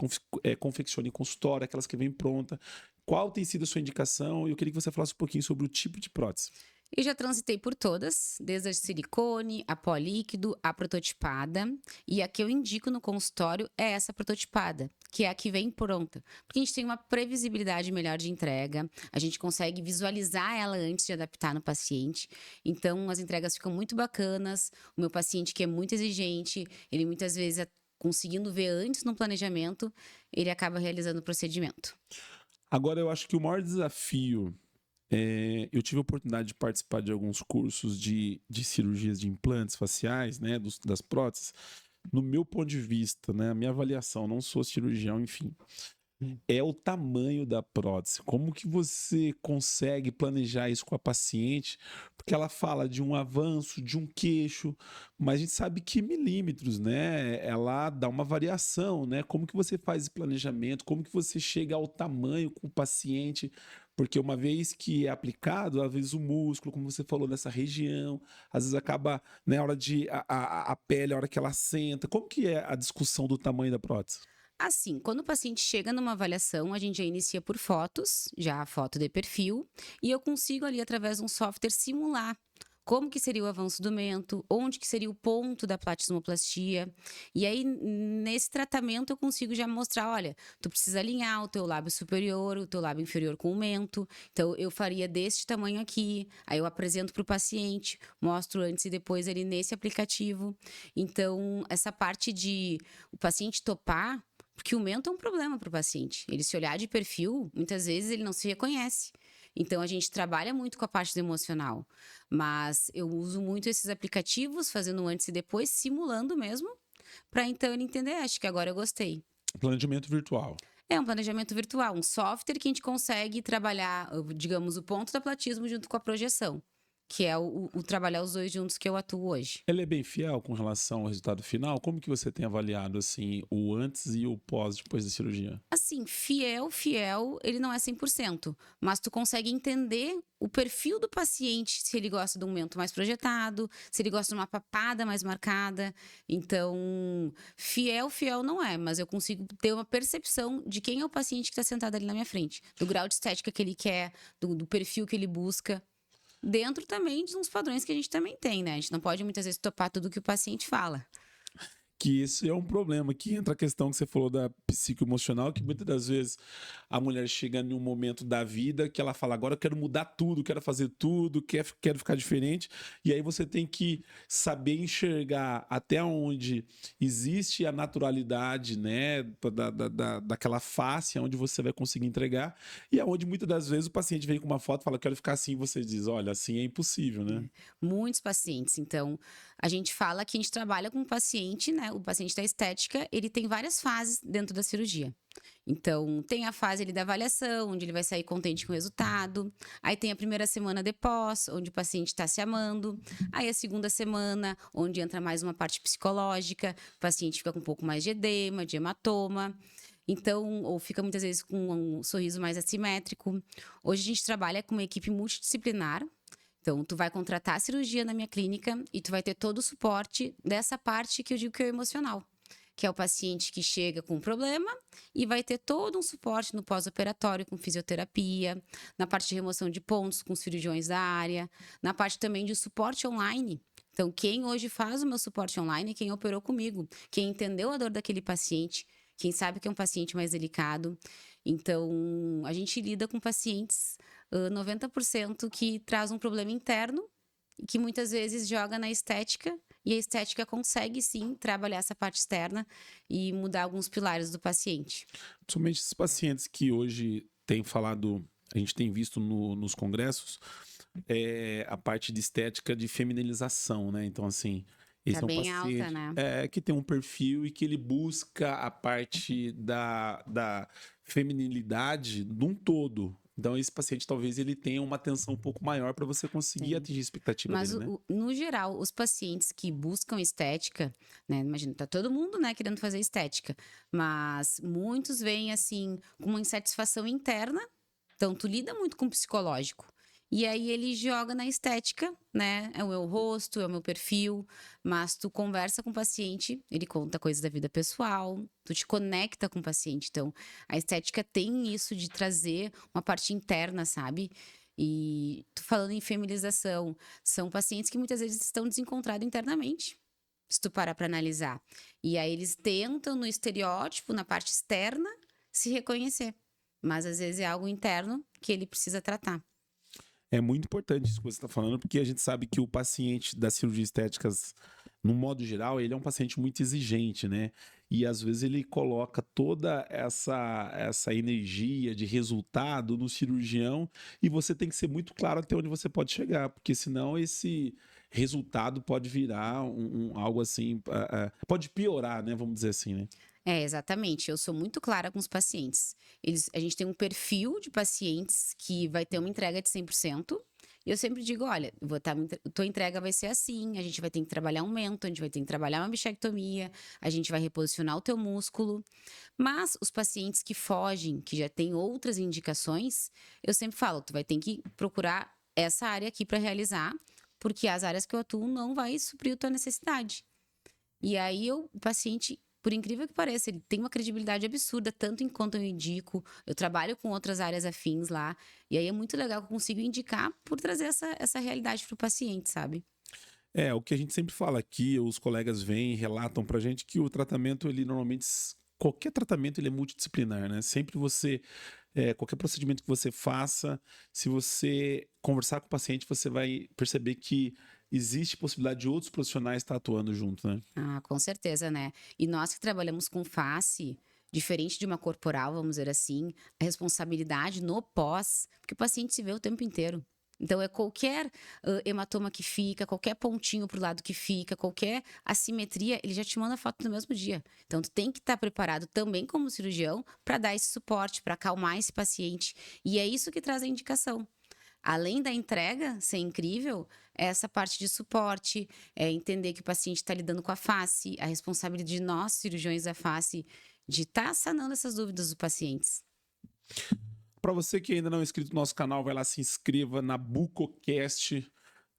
confecciona em consultório, aquelas que vêm pronta. Qual tem sido a sua indicação? E eu queria que você falasse um pouquinho sobre o tipo de prótese. Eu já transitei por todas, desde a de silicone, a pó líquido, a prototipada. E a que eu indico no consultório é essa prototipada, que é a que vem pronta. Porque a gente tem uma previsibilidade melhor de entrega, a gente consegue visualizar ela antes de adaptar no paciente. Então, as entregas ficam muito bacanas. O meu paciente, que é muito exigente, ele muitas vezes, conseguindo ver antes no planejamento, ele acaba realizando o procedimento. Agora, eu acho que o maior desafio eu tive a oportunidade de participar de alguns cursos de cirurgias de implantes faciais, né, das próteses. No meu ponto de vista, né, a minha avaliação, não sou cirurgião, enfim, é o tamanho da prótese. Como que você consegue planejar isso com a paciente? Porque ela fala de um avanço, de um queixo, mas a gente sabe que milímetros, né? Ela dá uma variação, né? Como que você faz esse planejamento? Como que você chega ao tamanho com o paciente? Porque uma vez que é aplicado, às vezes o músculo, como você falou, nessa região, às vezes acaba, né, a hora de a pele, a hora que ela senta. Como que é a discussão do tamanho da prótese? Assim, quando o paciente chega numa avaliação, a gente já inicia por fotos, já a foto de perfil, e eu consigo ali, através de um software, simular como que seria o avanço do mento, onde que seria o ponto da platismoplastia. E aí, nesse tratamento, eu consigo já mostrar, olha, tu precisa alinhar o teu lábio superior, o teu lábio inferior com o mento. Então, eu faria deste tamanho aqui. Aí eu apresento para o paciente, mostro antes e depois ali nesse aplicativo. Então, essa parte de o paciente topar, porque o mento é um problema para o paciente. Ele se olhar de perfil, muitas vezes ele não se reconhece. Então, a gente trabalha muito com a parte do emocional. Mas eu uso muito esses aplicativos, fazendo um antes e depois, simulando mesmo, para então ele entender, acho que agora eu gostei. Planejamento virtual. É um planejamento virtual, um software que a gente consegue trabalhar, digamos, o ponto do platismo junto com a projeção. Que é o trabalhar os dois juntos que eu atuo hoje. Ele é bem fiel com relação ao resultado final? Como que você tem avaliado, assim, o antes e o pós, depois da cirurgia? Assim, fiel, ele não é 100%. Mas tu consegue entender o perfil do paciente, se ele gosta de um mento mais projetado, se ele gosta de uma papada mais marcada. Então, fiel não é. Mas eu consigo ter uma percepção de quem é o paciente que está sentado ali na minha frente. Do grau de estética que ele quer, do perfil que ele busca. dentro também de uns padrões que a gente também tem, né? A gente não pode muitas vezes topar tudo que o paciente fala. Que isso é um problema, que entra a questão que você falou da psicoemocional, que muitas das vezes a mulher chega em um momento da vida que ela fala, agora eu quero mudar tudo, quero fazer tudo, quero ficar diferente, e aí você tem que saber enxergar até onde existe a naturalidade, né, daquela face, onde você vai conseguir entregar, e aonde muitas das vezes o paciente vem com uma foto e fala, quero ficar assim, e você diz, olha, assim é impossível, né? Muitos pacientes, então, a gente fala que a gente trabalha com o paciente, né? O paciente da estética, ele tem várias fases dentro da cirurgia. Então, tem a fase ali da avaliação, onde ele vai sair contente com o resultado. Aí tem a primeira semana de pós, onde o paciente está se amando. Aí a segunda semana, onde entra mais uma parte psicológica, o paciente fica com um pouco mais de edema, de hematoma. Então, ou fica muitas vezes com um sorriso mais assimétrico. Hoje a gente trabalha com uma equipe multidisciplinar. Então, tu vai contratar a cirurgia na minha clínica e tu vai ter todo o suporte dessa parte que eu digo que é o emocional, que é o paciente que chega com um problema e vai ter todo um suporte no pós-operatório com fisioterapia, na parte de remoção de pontos com os cirurgiões da área, na parte também de suporte online. Então, quem hoje faz o meu suporte online é quem operou comigo, quem entendeu a dor daquele paciente, quem sabe que é um paciente mais delicado. Então, a gente lida com pacientes 90% que traz um problema interno e que muitas vezes joga na estética, e a estética consegue sim trabalhar essa parte externa e mudar alguns pilares do paciente. Somente esses pacientes que hoje têm falado, a gente tem visto nos congressos, a parte de estética de feminilização, né? Então, assim, esse Tá é um bem paciente alta, né? que tem um perfil e que ele busca a parte da feminilidade num todo. Então, esse paciente talvez ele tenha uma atenção um pouco maior para você conseguir Tem. atingir a expectativa Mas, dele, né? no geral, os pacientes que buscam estética, né? Imagina, tá todo mundo, né, querendo fazer estética. Mas muitos vêm, assim, com uma insatisfação interna. Então, tu lida muito com o psicológico. E aí ele joga na estética, né? É o meu rosto, é o meu perfil. Mas tu conversa com o paciente, ele conta coisas da vida pessoal, tu te conecta com o paciente. Então, a estética tem isso de trazer uma parte interna, sabe? E tô falando em feminização, são pacientes que muitas vezes estão desencontrados internamente, se tu parar para analisar. E aí eles tentam no estereótipo, na parte externa, se reconhecer. Mas às vezes é algo interno que ele precisa tratar. É muito importante isso que você está falando, porque a gente sabe que o paciente das cirurgias estéticas, no modo geral, ele é um paciente muito exigente, né? E às vezes ele coloca toda essa energia de resultado no cirurgião e você tem que ser muito claro até onde você pode chegar, porque senão esse resultado pode virar algo assim, pode piorar, né? Vamos dizer assim, né? É, exatamente. Eu sou muito clara com os pacientes. A gente tem um perfil de pacientes que vai ter uma entrega de 100%. E eu sempre digo, olha, tua entrega vai ser assim, a gente vai ter que trabalhar um aumento, a gente vai ter que trabalhar uma bichectomia, a gente vai reposicionar o teu músculo. Mas os pacientes que fogem, que já têm outras indicações, eu sempre falo, tu vai ter que procurar essa área aqui para realizar, porque as áreas que eu atuo não vai suprir a tua necessidade. E aí o paciente, por incrível que pareça, ele tem uma credibilidade absurda, tanto enquanto eu indico, eu trabalho com outras áreas afins lá, e aí é muito legal que eu consigo indicar por trazer essa realidade para o paciente, sabe? O que a gente sempre fala aqui, os colegas vêm e relatam pra gente que o tratamento, ele normalmente, qualquer tratamento, ele é multidisciplinar, né? Sempre você, qualquer procedimento que você faça, se você conversar com o paciente, você vai perceber que existe possibilidade de outros profissionais estar atuando junto, né? Ah, com certeza, né? E nós que trabalhamos com face, diferente de uma corporal, vamos dizer assim, a responsabilidade no pós, porque o paciente se vê o tempo inteiro. Então, é qualquer hematoma que fica, qualquer pontinho pro lado que fica, qualquer assimetria, ele já te manda foto no mesmo dia. Então, tu tem que estar preparado também como cirurgião para dar esse suporte, para acalmar esse paciente. E é isso que traz a indicação. Além da entrega ser incrível, é essa parte de suporte, é entender que o paciente está lidando com a face, a responsabilidade de nós, cirurgiões da face, de estar sanando essas dúvidas dos pacientes. Para você que ainda não é inscrito no nosso canal, vai lá, se inscreva na BucoCast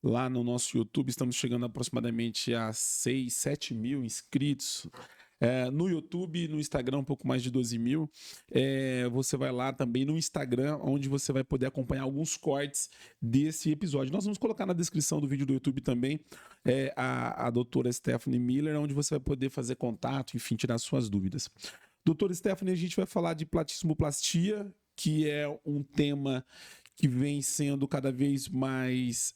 lá no nosso YouTube. Estamos chegando aproximadamente a 6, 7 mil inscritos. No YouTube, no Instagram, um pouco mais de 12 mil. Você vai lá também no Instagram, onde você vai poder acompanhar alguns cortes desse episódio. Nós vamos colocar na descrição do vídeo do YouTube também a doutora Stephanie Miller, onde você vai poder fazer contato, enfim, tirar suas dúvidas. Doutora Stephanie, a gente vai falar de platismoplastia, que é um tema que vem sendo cada vez mais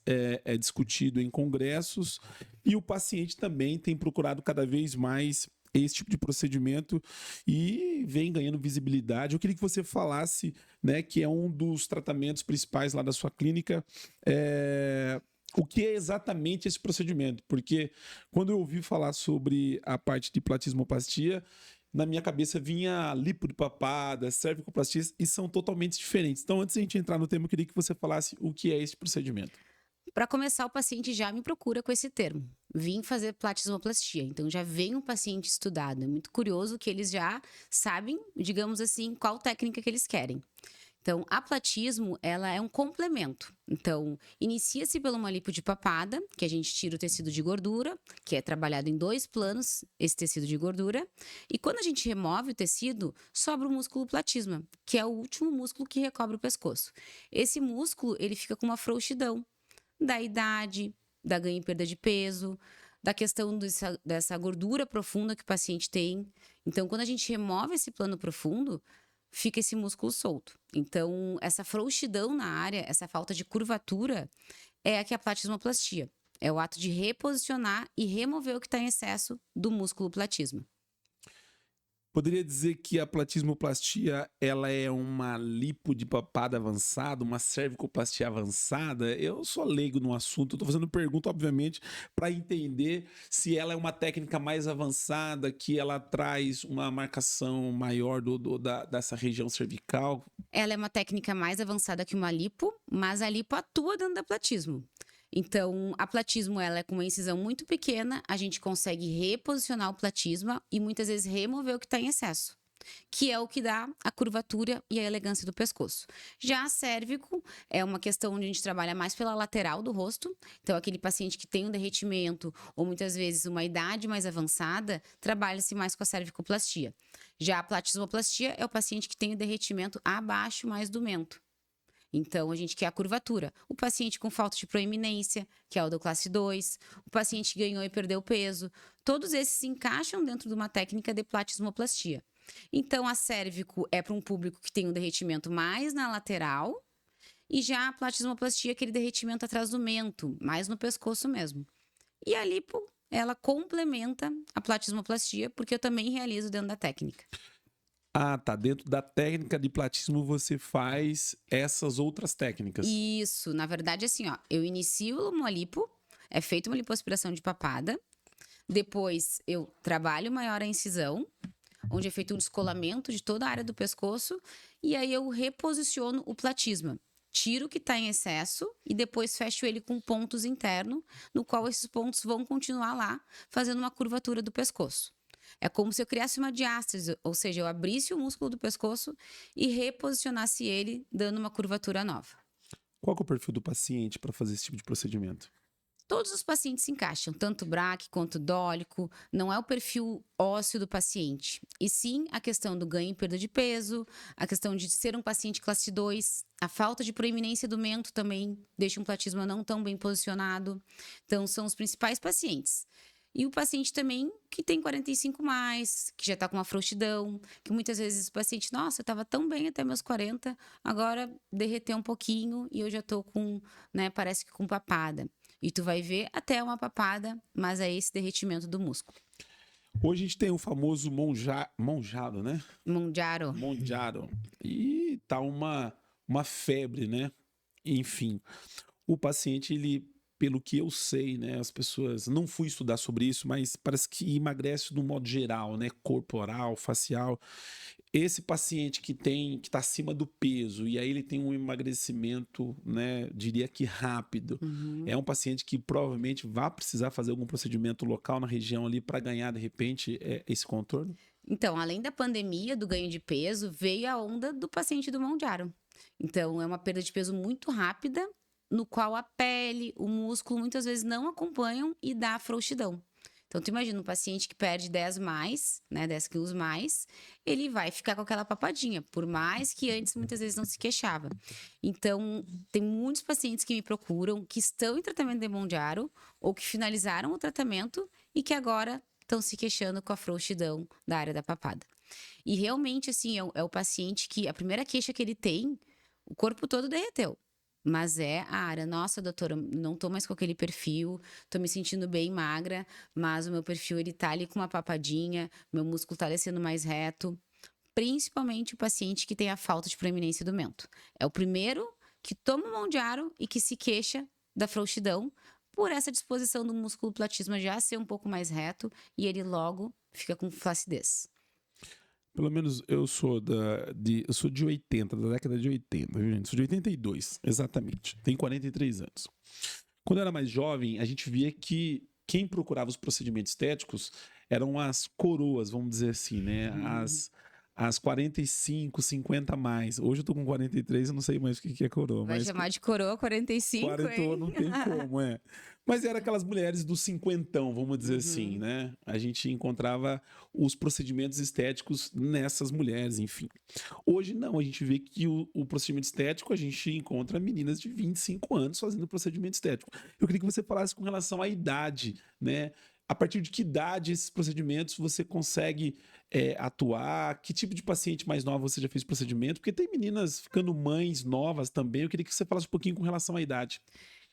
discutido em congressos, e o paciente também tem procurado cada vez mais esse tipo de procedimento e vem ganhando visibilidade. Eu queria que você falasse, né, que é um dos tratamentos principais lá da sua clínica, o que é exatamente esse procedimento? Porque quando eu ouvi falar sobre a parte de platismoplastia, na minha cabeça vinha lipo de papada, cervicoplastia, e são totalmente diferentes. Então, antes de a gente entrar no tema, eu queria que você falasse o que é esse procedimento. Para começar, o paciente já me procura com esse termo. Vim fazer platismoplastia. Então, já vem um paciente estudado. É muito curioso que eles já sabem, digamos assim, qual técnica que eles querem. Então, a platismo, ela é um complemento. Então, inicia-se pela uma lipo de papada, que a gente tira o tecido de gordura, que é trabalhado em 2 planos, esse tecido de gordura. E quando a gente remove o tecido, sobra o músculo platisma, que é o último músculo que recobre o pescoço. Esse músculo, ele fica com uma frouxidão da idade, da ganho e perda de peso, da questão dessa gordura profunda que o paciente tem. Então, quando a gente remove esse plano profundo, fica esse músculo solto. Então, essa frouxidão na área, essa falta de curvatura, é a que é a platismoplastia. É o ato de reposicionar e remover o que está em excesso do músculo platisma. Poderia dizer que a platismoplastia, ela é uma lipo de papada avançada, uma cervicoplastia avançada? Eu sou leigo no assunto, estou fazendo pergunta, obviamente, para entender se ela é uma técnica mais avançada, que ela traz uma marcação maior dessa região cervical. Ela é uma técnica mais avançada que uma lipo, mas a lipo atua dentro da platismo. Então, a platismo, ela é com uma incisão muito pequena, a gente consegue reposicionar o platisma e muitas vezes remover o que está em excesso, que é o que dá a curvatura e a elegância do pescoço. Já a cérvico é uma questão onde a gente trabalha mais pela lateral do rosto, então aquele paciente que tem um derretimento ou muitas vezes uma idade mais avançada, trabalha-se mais com a cervicoplastia. Já a platismoplastia é o paciente que tem o derretimento abaixo mais do mento. Então, a gente quer a curvatura. O paciente com falta de proeminência, que é o do classe 2, o paciente que ganhou e perdeu peso, todos esses se encaixam dentro de uma técnica de platismoplastia. Então, a cérvico é para um público que tem um derretimento mais na lateral, e já a platismoplastia é aquele derretimento atrás do mento, mais no pescoço mesmo. E a lipo, ela complementa a platismoplastia, porque eu também realizo dentro da técnica. Ah, tá. Dentro da técnica de platismo você faz essas outras técnicas. Isso, na verdade, assim, ó, eu inicio uma lipo, é feita uma lipoaspiração de papada, depois eu trabalho maior a incisão, onde é feito um descolamento de toda a área do pescoço, e aí eu reposiciono o platisma. Tiro o que está em excesso e depois fecho ele com pontos internos, no qual esses pontos vão continuar lá, fazendo uma curvatura do pescoço. É como se eu criasse uma diástase, ou seja, eu abrisse o músculo do pescoço e reposicionasse ele, dando uma curvatura nova. Qual que é o perfil do paciente para fazer esse tipo de procedimento? Todos os pacientes se encaixam, tanto braque quanto dólico, não é o perfil ósseo do paciente, e sim a questão do ganho e perda de peso, a questão de ser um paciente classe 2, a falta de proeminência do mento também deixa um platisma não tão bem posicionado. Então, são os principais pacientes. E o paciente também que tem 45 mais, que já está com uma frouxidão, que muitas vezes o paciente, nossa, eu estava tão bem até meus 40, agora derreteu um pouquinho e eu já estou com, né, parece que com papada. E tu vai ver até uma papada, mas é esse derretimento do músculo. Hoje a gente tem o famoso Mounjaro, né? Mounjaro. E tá uma febre, né? Enfim, o paciente, ele, pelo que eu sei, né? As pessoas, não fui estudar sobre isso, mas parece que emagrece de um modo geral, né? Corporal, facial. Esse paciente que está acima do peso e aí ele tem um emagrecimento, né, diria que rápido, é um paciente que provavelmente vai precisar fazer algum procedimento local na região ali para ganhar, de repente, esse contorno? Então, além da pandemia, do ganho de peso, veio a onda do paciente do Mounjaro. Então, é uma perda de peso muito rápida, no qual a pele, o músculo, muitas vezes não acompanham e dá frouxidão. Então, tu imagina um paciente que perde 10 mais, né, 10 quilos mais, ele vai ficar com aquela papadinha, por mais que antes muitas vezes não se queixava. Então, tem muitos pacientes que me procuram, que estão em tratamento de Mondiaro, ou que finalizaram o tratamento e que agora estão se queixando com a frouxidão da área da papada. E realmente, assim, é o paciente que a primeira queixa que ele tem, o corpo todo derreteu. Mas é a área, nossa, doutora, não tô mais com aquele perfil, tô me sentindo bem magra, mas o meu perfil, ele tá ali com uma papadinha, meu músculo tá descendo mais reto. Principalmente o paciente que tem a falta de proeminência do mento. É o primeiro que toma o Mondiaro e que se queixa da frouxidão por essa disposição do músculo platisma já ser um pouco mais reto e ele logo fica com flacidez. Pelo menos eu sou eu sou de 80, da década de 80, viu, gente? Sou de 82, exatamente. Tenho 43 anos. Quando eu era mais jovem, a gente via que quem procurava os procedimentos estéticos eram as coroas, vamos dizer assim, né? As 45, 50 a mais. Hoje eu tô com 43, eu não sei mais o que é coroa. Vai mas chamar de coroa 45, 40 hein? não tem como, é. Mas era aquelas mulheres do cinquentão, vamos dizer assim, né? A gente encontrava os procedimentos estéticos nessas mulheres, enfim. Hoje não, a gente vê que o procedimento estético, a gente encontra meninas de 25 anos fazendo procedimento estético. Eu queria que você falasse com relação à idade, né? A partir de que idade esses procedimentos você consegue atuar? Que tipo de paciente mais nova você já fez procedimento? Porque tem meninas ficando mães novas também. Eu queria que você falasse um pouquinho com relação à idade.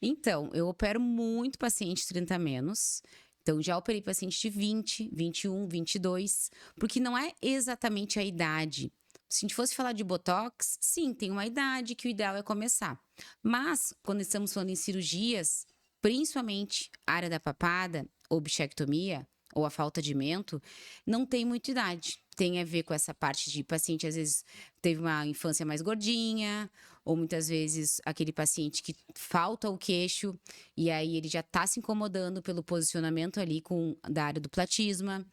Então, eu opero muito paciente 30 a menos. Então, já operei paciente de 20, 21, 22, porque não é exatamente a idade. Se a gente fosse falar de Botox, sim, tem uma idade que o ideal é começar. Mas, quando estamos falando em cirurgias, principalmente a área da papada, ou bichectomia, ou a falta de mento, não tem muita idade. Tem a ver com essa parte de paciente, às vezes, teve uma infância mais gordinha, ou muitas vezes aquele paciente que falta o queixo, e aí ele já está se incomodando pelo posicionamento ali da área do platisma.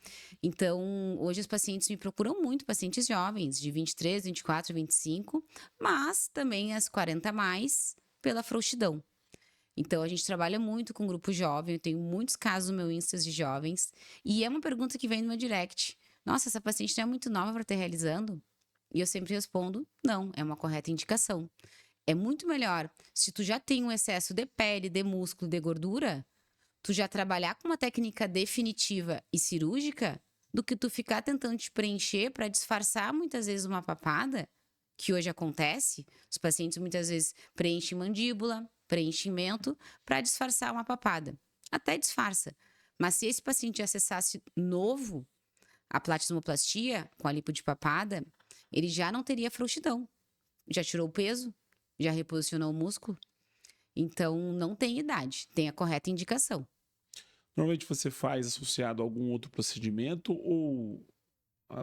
Então, hoje os pacientes me procuram muito, pacientes jovens, de 23, 24, 25, mas também as 40 a mais, pela frouxidão. Então, a gente trabalha muito com grupo jovem, eu tenho muitos casos no meu Insta de jovens, e é uma pergunta que vem no meu direct. Nossa, essa paciente não é muito nova para estar realizando? E eu sempre respondo, não, é uma correta indicação. É muito melhor, se tu já tem um excesso de pele, de músculo, de gordura, tu já trabalhar com uma técnica definitiva e cirúrgica, do que tu ficar tentando te preencher para disfarçar muitas vezes uma papada, que hoje acontece. Os pacientes muitas vezes preenchem mandíbula, preenchimento para disfarçar uma papada. Até disfarça. Mas se esse paciente acessasse novo a platismoplastia com a lipo de papada, ele já não teria frouxidão. Já tirou o peso, já reposicionou o músculo. Então, não tem idade, tem a correta indicação. Normalmente você faz associado a algum outro procedimento ou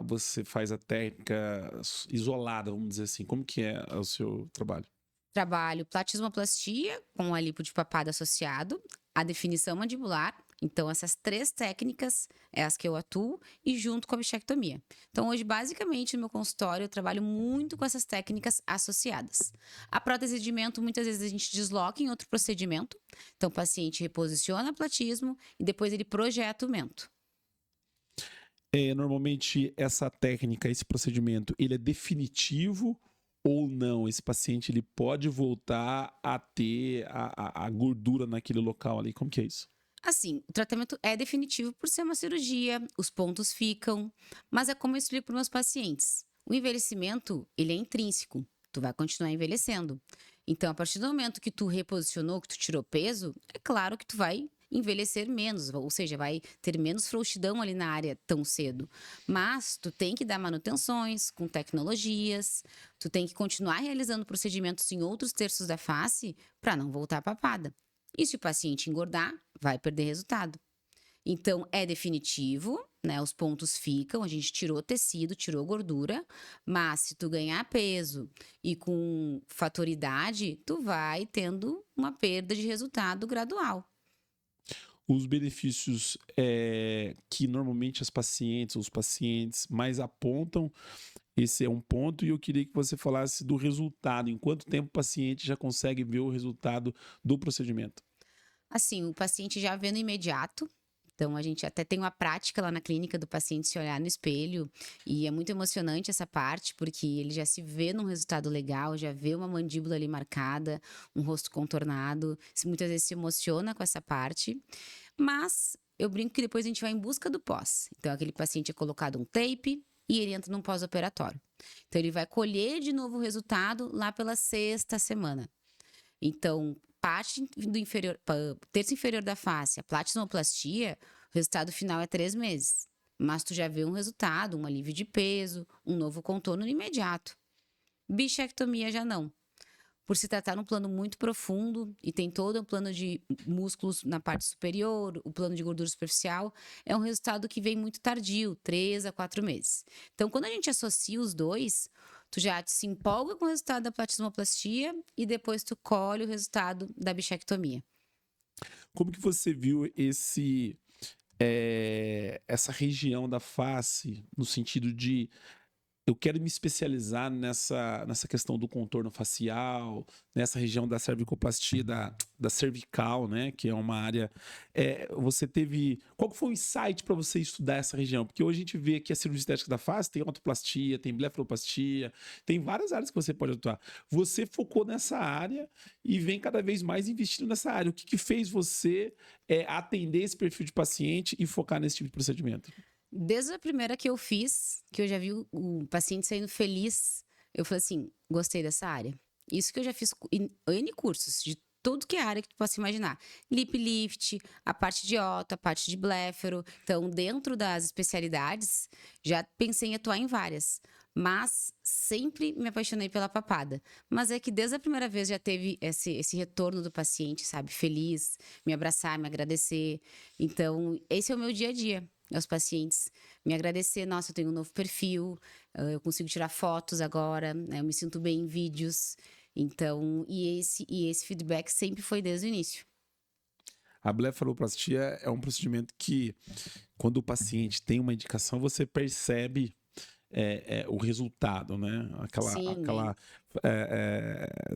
você faz a técnica isolada, vamos dizer assim? Como que é o seu trabalho? Trabalho platismoplastia com a lipo de papada associado, a definição mandibular. Então, essas 3 técnicas é as que eu atuo e junto com a bichectomia. Então, hoje, basicamente, no meu consultório, eu trabalho muito com essas técnicas associadas. A prótese de mento, muitas vezes a gente desloca em outro procedimento. Então, o paciente reposiciona o platismo e depois ele projeta o mento. Normalmente, essa técnica, esse procedimento, ele é definitivo ou não? Esse paciente ele pode voltar a ter a gordura naquele local ali? Como que é isso? Assim, o tratamento é definitivo por ser uma cirurgia, os pontos ficam, mas é como eu explico para meus pacientes. O envelhecimento, ele é intrínseco, tu vai continuar envelhecendo. Então, a partir do momento que tu reposicionou, que tu tirou peso, é claro que tu vai envelhecer menos, ou seja, vai ter menos frouxidão ali na área tão cedo. Mas tu tem que dar manutenções com tecnologias, tu tem que continuar realizando procedimentos em outros terços da face para não voltar a papada. E se o paciente engordar, vai perder resultado. Então, é definitivo, né? Os pontos ficam, a gente tirou tecido, tirou gordura, mas se tu ganhar peso e com fatoridade, tu vai tendo uma perda de resultado gradual. Os benefícios que normalmente as pacientes, os pacientes mais apontam, esse é um ponto, e eu queria que você falasse do resultado. Em quanto tempo o paciente já consegue ver o resultado do procedimento? Assim, o paciente já vê no imediato. Então, a gente até tem uma prática lá na clínica do paciente se olhar no espelho, e é muito emocionante essa parte, porque ele já se vê num resultado legal, já vê uma mandíbula ali marcada, um rosto contornado, muitas vezes se emociona com essa parte, mas eu brinco que depois a gente vai em busca do pós. Então, aquele paciente é colocado um tape e ele entra num pós-operatório. Então, ele vai colher de novo o resultado lá pela 6ª semana. Então, parte do inferior, terço inferior da face, a platinoplastia, o resultado final é 3 meses. Mas tu já vê um resultado, um alívio de peso, um novo contorno no imediato. Bichectomia já não. Por se tratar num plano muito profundo e tem todo um plano de músculos na parte superior, o plano de gordura superficial, é um resultado que vem muito tardio, 3 a 4 meses. Então, quando a gente associa os dois, tu já se empolga com o resultado da platinoplastia e depois tu colhe o resultado da bichectomia. Como que você viu essa região da face, no sentido de eu quero me especializar nessa questão do contorno facial, nessa região da cervicoplastia, da cervical, né? Que é uma área. Você teve. Qual que foi o insight para você estudar essa região? Porque hoje a gente vê que a cirurgia estética da face tem autoplastia, tem blefaroplastia, tem várias áreas que você pode atuar. Você focou nessa área e vem cada vez mais investindo nessa área. O que fez você atender esse perfil de paciente e focar nesse tipo de procedimento? Desde a primeira que eu fiz, que eu já vi o paciente saindo feliz, eu falei assim, gostei dessa área. Isso que eu já fiz N cursos, de tudo que é área que tu possa imaginar. Lip lift, a parte de oto, a parte de bléfaro. Então, dentro das especialidades, já pensei em atuar em várias. Mas sempre me apaixonei pela papada. Mas é que desde a primeira vez já teve esse retorno do paciente, sabe? Feliz, me abraçar, me agradecer. Então, esse é o meu dia a dia. Aos pacientes me agradecer, nossa, eu tenho um novo perfil, eu consigo tirar fotos agora, né, eu me sinto bem em vídeos. Então, esse feedback sempre foi desde o início. A blefaroplastia é um procedimento que, quando o paciente tem uma indicação, você percebe o resultado, né? Sim,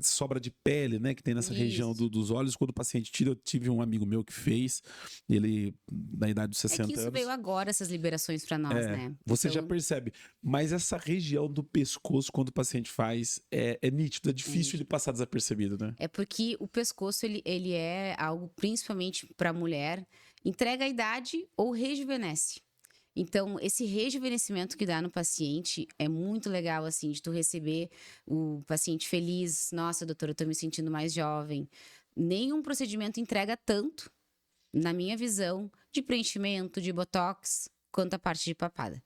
Sobra de pele, né? Que tem nessa região isso. dos olhos. Quando o paciente tira, eu tive um amigo meu que fez, ele, na idade dos É que 60 isso veio anos. agora, essas liberações para nós, né? Você já Então, percebe. Mas essa região do pescoço, quando o paciente faz, é nítido, é difícil de passar desapercebido, né? é porque o pescoço, ele é algo, principalmente para a mulher, entrega a idade ou rejuvenesce. Então, esse rejuvenescimento que dá no paciente é muito legal, assim, de tu receber o paciente feliz. Nossa, doutora, eu tô me sentindo mais jovem. Nenhum procedimento entrega tanto, na minha visão, de preenchimento, de botox, quanto a parte de papada.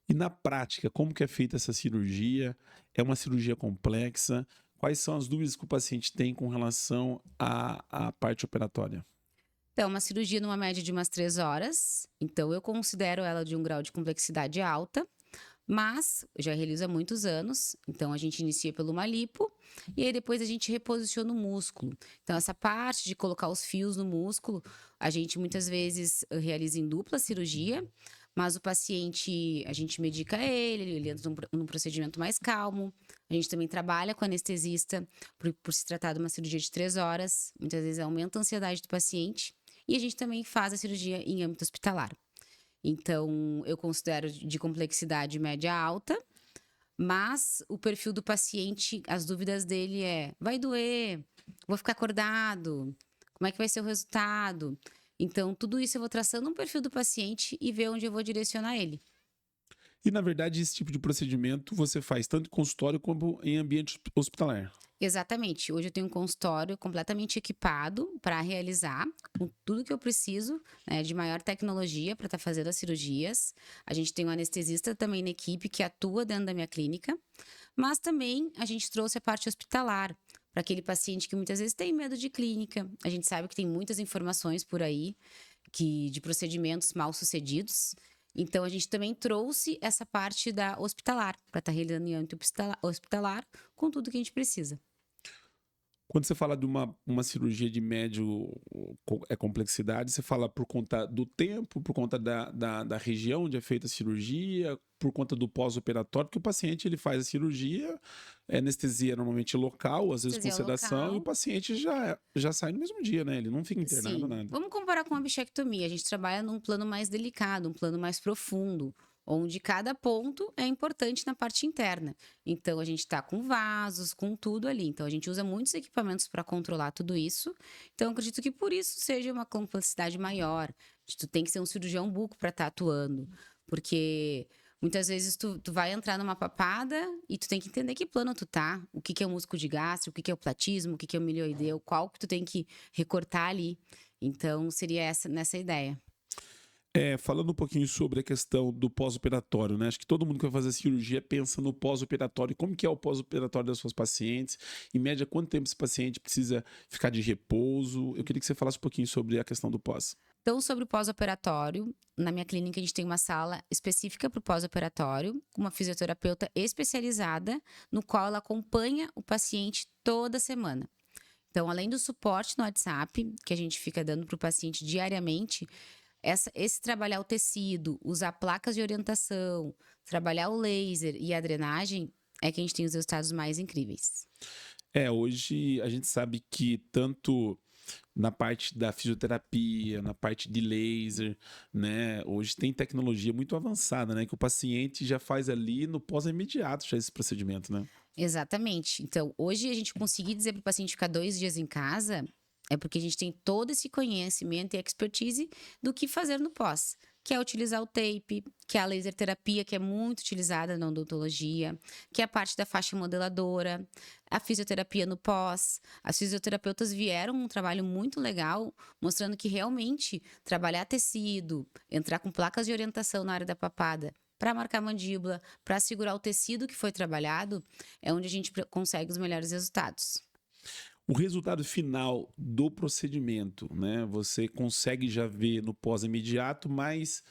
E na prática, como que é feita essa cirurgia? É uma cirurgia complexa? Quais são as dúvidas que o paciente tem com relação à parte operatória? Então, uma cirurgia numa média de umas 3 horas. Então, eu considero ela de um grau de complexidade alta. Mas eu já realizo há muitos anos, então a gente inicia pelo uma lipo e aí depois a gente reposiciona o músculo. Então essa parte de colocar os fios no músculo, a gente muitas vezes realiza em dupla cirurgia, mas o paciente, a gente medica ele entra num procedimento mais calmo. A gente também trabalha com anestesista por se tratar de uma cirurgia de 3 horas, muitas vezes aumenta a ansiedade do paciente. E a gente também faz a cirurgia em âmbito hospitalar. Então, eu considero de complexidade média alta, mas o perfil do paciente, as dúvidas dele vai doer, vou ficar acordado, como é que vai ser o resultado? Então, tudo isso eu vou traçando um perfil do paciente e ver onde eu vou direcionar ele. E, na verdade, esse tipo de procedimento você faz tanto em consultório como em ambiente hospitalar. Exatamente. Hoje eu tenho um consultório completamente equipado para realizar com tudo que eu preciso, né, de maior tecnologia para estar fazendo as cirurgias. A gente tem um anestesista também na equipe que atua dentro da minha clínica, mas também a gente trouxe a parte hospitalar para aquele paciente que muitas vezes tem medo de clínica. A gente sabe que tem muitas informações por aí de procedimentos mal sucedidos. Então, a gente também trouxe essa parte da hospitalar, para estar realizando em âmbito hospitalar com tudo que a gente precisa. Quando você fala de uma cirurgia de complexidade, você fala por conta do tempo, por conta da região onde é feita a cirurgia, por conta do pós-operatório, porque o paciente ele faz a cirurgia, anestesia normalmente local, às vezes com Anestesia sedação, e o local. paciente já sai no mesmo dia, né? Ele não fica internado Sim. nada. Vamos comparar com a bichectomia. A gente trabalha num plano mais delicado, um plano mais profundo, onde cada ponto é importante na parte interna. Então, a gente está com vasos, com tudo ali. Então, a gente usa muitos equipamentos para controlar tudo isso. Então, eu acredito que por isso seja uma complexidade maior. Tu tem que ser um cirurgião buco para estar atuando. Porque muitas vezes tu vai entrar numa papada e tu tem que entender que plano tu tá, o que que é o músculo de gastro, o que que é o platismo, o que que é o milioideu, qual que tu tem que recortar ali. Então, seria nessa ideia. Falando um pouquinho sobre a questão do pós-operatório, né? Acho que todo mundo que vai fazer cirurgia pensa no pós-operatório. Como que é o pós-operatório das suas pacientes? Em média, quanto tempo esse paciente precisa ficar de repouso? Eu queria que você falasse um pouquinho sobre a questão do pós. Então, sobre o pós-operatório, na minha clínica a gente tem uma sala específica para o pós-operatório, com uma fisioterapeuta especializada, no qual ela acompanha o paciente toda semana. Então, além do suporte no WhatsApp, que a gente fica dando para o paciente diariamente, esse trabalhar o tecido, usar placas de orientação, trabalhar o laser e a drenagem, é que a gente tem os resultados mais incríveis. Hoje a gente sabe que tanto na parte da fisioterapia, na parte de laser, né? Hoje tem tecnologia muito avançada, né? Que o paciente já faz ali no pós-imediato já esse procedimento, né? Exatamente. Então, hoje a gente conseguir dizer para o paciente ficar 2 dias em casa é porque a gente tem todo esse conhecimento e expertise do que fazer no pós, que é utilizar o tape, que é a laser terapia, que é muito utilizada na odontologia, que é a parte da faixa modeladora, a fisioterapia no pós. As fisioterapeutas vieram um trabalho muito legal, mostrando que realmente trabalhar tecido, entrar com placas de orientação na área da papada, para marcar a mandíbula, para segurar o tecido que foi trabalhado, é onde a gente consegue os melhores resultados. O resultado final do procedimento, né? Você consegue já ver no pós-imediato, mas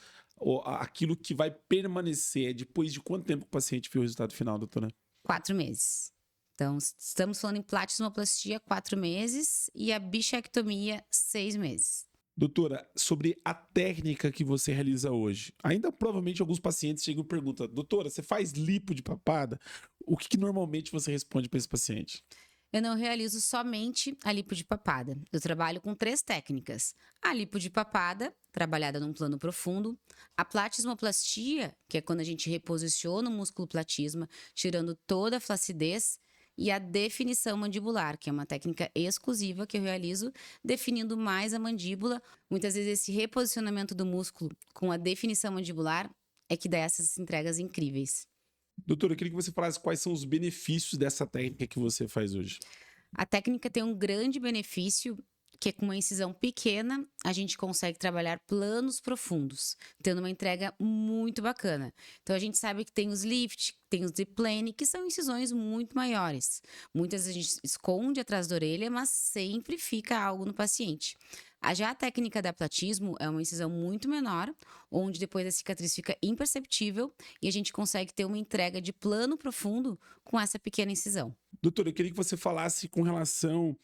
aquilo que vai permanecer, depois de quanto tempo o paciente viu o resultado final, doutora? 4 meses. Então, estamos falando em platismoplastia 4 meses e a bichectomia 6 meses. Doutora, sobre a técnica que você realiza hoje, ainda provavelmente alguns pacientes chegam e perguntam: doutora, você faz lipo de papada? O que normalmente você responde para esse paciente? Eu não realizo somente a lipo de papada. Eu trabalho com 3 técnicas. A lipo de papada, trabalhada num plano profundo. A platismoplastia, que é quando a gente reposiciona o músculo platisma, tirando toda a flacidez. E a definição mandibular, que é uma técnica exclusiva que eu realizo, definindo mais a mandíbula. Muitas vezes esse reposicionamento do músculo com a definição mandibular é que dá essas entregas incríveis. Doutora, eu queria que você falasse quais são os benefícios dessa técnica que você faz hoje. A técnica tem um grande benefício, que é com uma incisão pequena, a gente consegue trabalhar planos profundos, tendo uma entrega muito bacana. Então, a gente sabe que tem os lift, tem os deep plane, que são incisões muito maiores. Muitas vezes a gente esconde atrás da orelha, mas sempre fica algo no paciente. Já a técnica da platismo é uma incisão muito menor, onde depois a cicatriz fica imperceptível e a gente consegue ter uma entrega de plano profundo com essa pequena incisão. Doutora, eu queria que você falasse com relação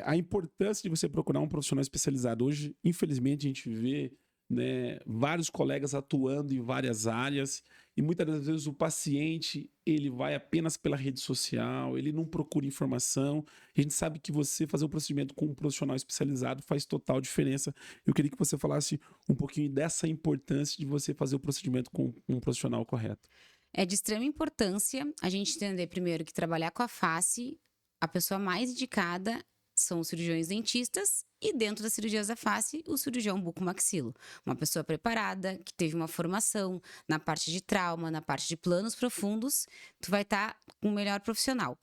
à importância de você procurar um profissional especializado. Hoje, infelizmente, a gente vê, né, vários colegas atuando em várias áreas e muitas das vezes o paciente ele vai apenas pela rede social, ele não procura informação. A gente sabe que você fazer um procedimento com um profissional especializado faz total diferença. Eu queria que você falasse um pouquinho dessa importância de você fazer o procedimento com um profissional correto. É de extrema importância a gente entender primeiro que trabalhar com a face, a pessoa mais indicada são os cirurgiões dentistas e dentro das cirurgias da face, o cirurgião bucomaxilo. Uma pessoa preparada, que teve uma formação na parte de trauma, na parte de planos profundos, tu vai estar com o melhor profissional.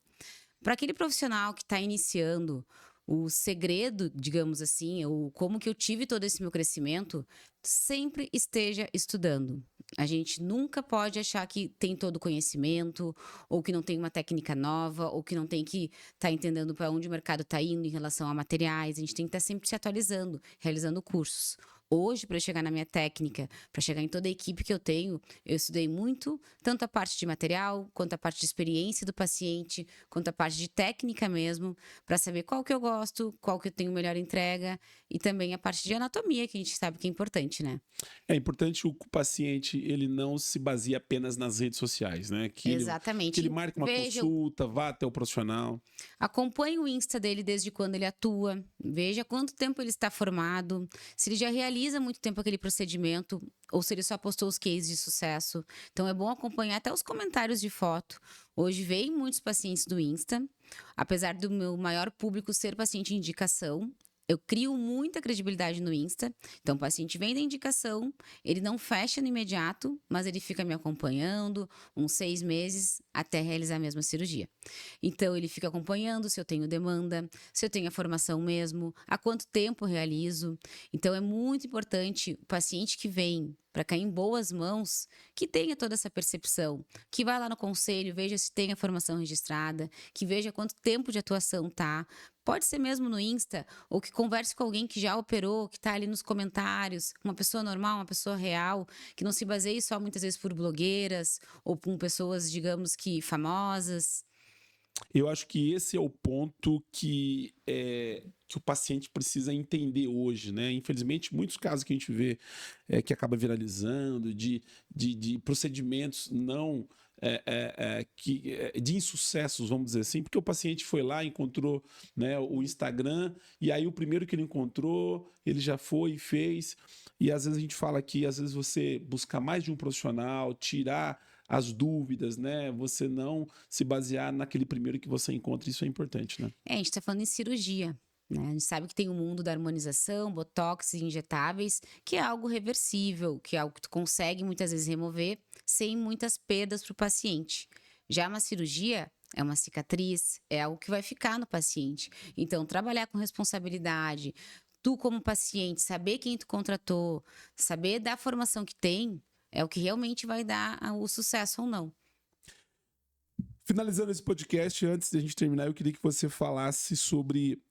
Para aquele profissional que está iniciando, o segredo, digamos assim, ou como que eu tive todo esse meu crescimento, sempre esteja estudando. A gente nunca pode achar que tem todo o conhecimento, ou que não tem uma técnica nova, ou que não tem que estar entendendo para onde o mercado está indo em relação a materiais. A gente tem que estar sempre se atualizando, realizando cursos. Hoje, para eu chegar na minha técnica, para chegar em toda a equipe que eu tenho, eu estudei muito, tanto a parte de material, quanto a parte de experiência do paciente, quanto a parte de técnica mesmo, para saber qual que eu gosto, qual que eu tenho melhor entrega, e também a parte de anatomia, que a gente sabe que é importante, né? É importante o paciente ele não se baseie apenas nas redes sociais, né? Que ele Exatamente. marque uma Veja, consulta, vá até o profissional. acompanhe o Insta dele desde quando ele atua, veja quanto tempo ele está formado, se ele já realiza há muito tempo aquele procedimento ou se ele só postou os cases de sucesso. Então é bom acompanhar até os comentários de foto. Hoje veem muitos pacientes do Insta, apesar do meu maior público ser paciente de indicação. Eu crio muita credibilidade no Insta. Então, o paciente vem da indicação, ele não fecha no imediato, mas ele fica me acompanhando uns 6 meses até realizar a mesma cirurgia. Então, ele fica acompanhando se eu tenho demanda, se eu tenho a formação mesmo, há quanto tempo eu realizo. Então, é muito importante o paciente que vem para cair em boas mãos, que tenha toda essa percepção, que vá lá no conselho, veja se tem a formação registrada, que veja quanto tempo de atuação tá. Pode ser mesmo no Insta, ou que converse com alguém que já operou, que está ali nos comentários, uma pessoa normal, uma pessoa real, que não se baseie só muitas vezes por blogueiras ou por pessoas, digamos que famosas. Eu acho que esse é o ponto que o paciente precisa entender hoje, né? Infelizmente, muitos casos que a gente vê que acaba viralizando de procedimentos não de insucessos, vamos dizer assim, porque o paciente foi lá, encontrou, né, o Instagram, e aí o primeiro que ele encontrou, ele já foi e fez. E às vezes a gente fala que às vezes você buscar mais de um profissional, tirar as dúvidas, né? Você não se basear naquele primeiro que você encontra, isso é importante, né? A gente está falando em cirurgia. Né? A gente sabe que tem o mundo da harmonização, botox e injetáveis, que é algo reversível, que é algo que tu consegue muitas vezes remover sem muitas perdas para o paciente. Já uma cirurgia é uma cicatriz, é algo que vai ficar no paciente. Então, trabalhar com responsabilidade, tu como paciente, saber quem tu contratou, saber da formação que tem, é o que realmente vai dar o sucesso ou não. Finalizando esse podcast, antes de a gente terminar, eu queria que você falasse sobre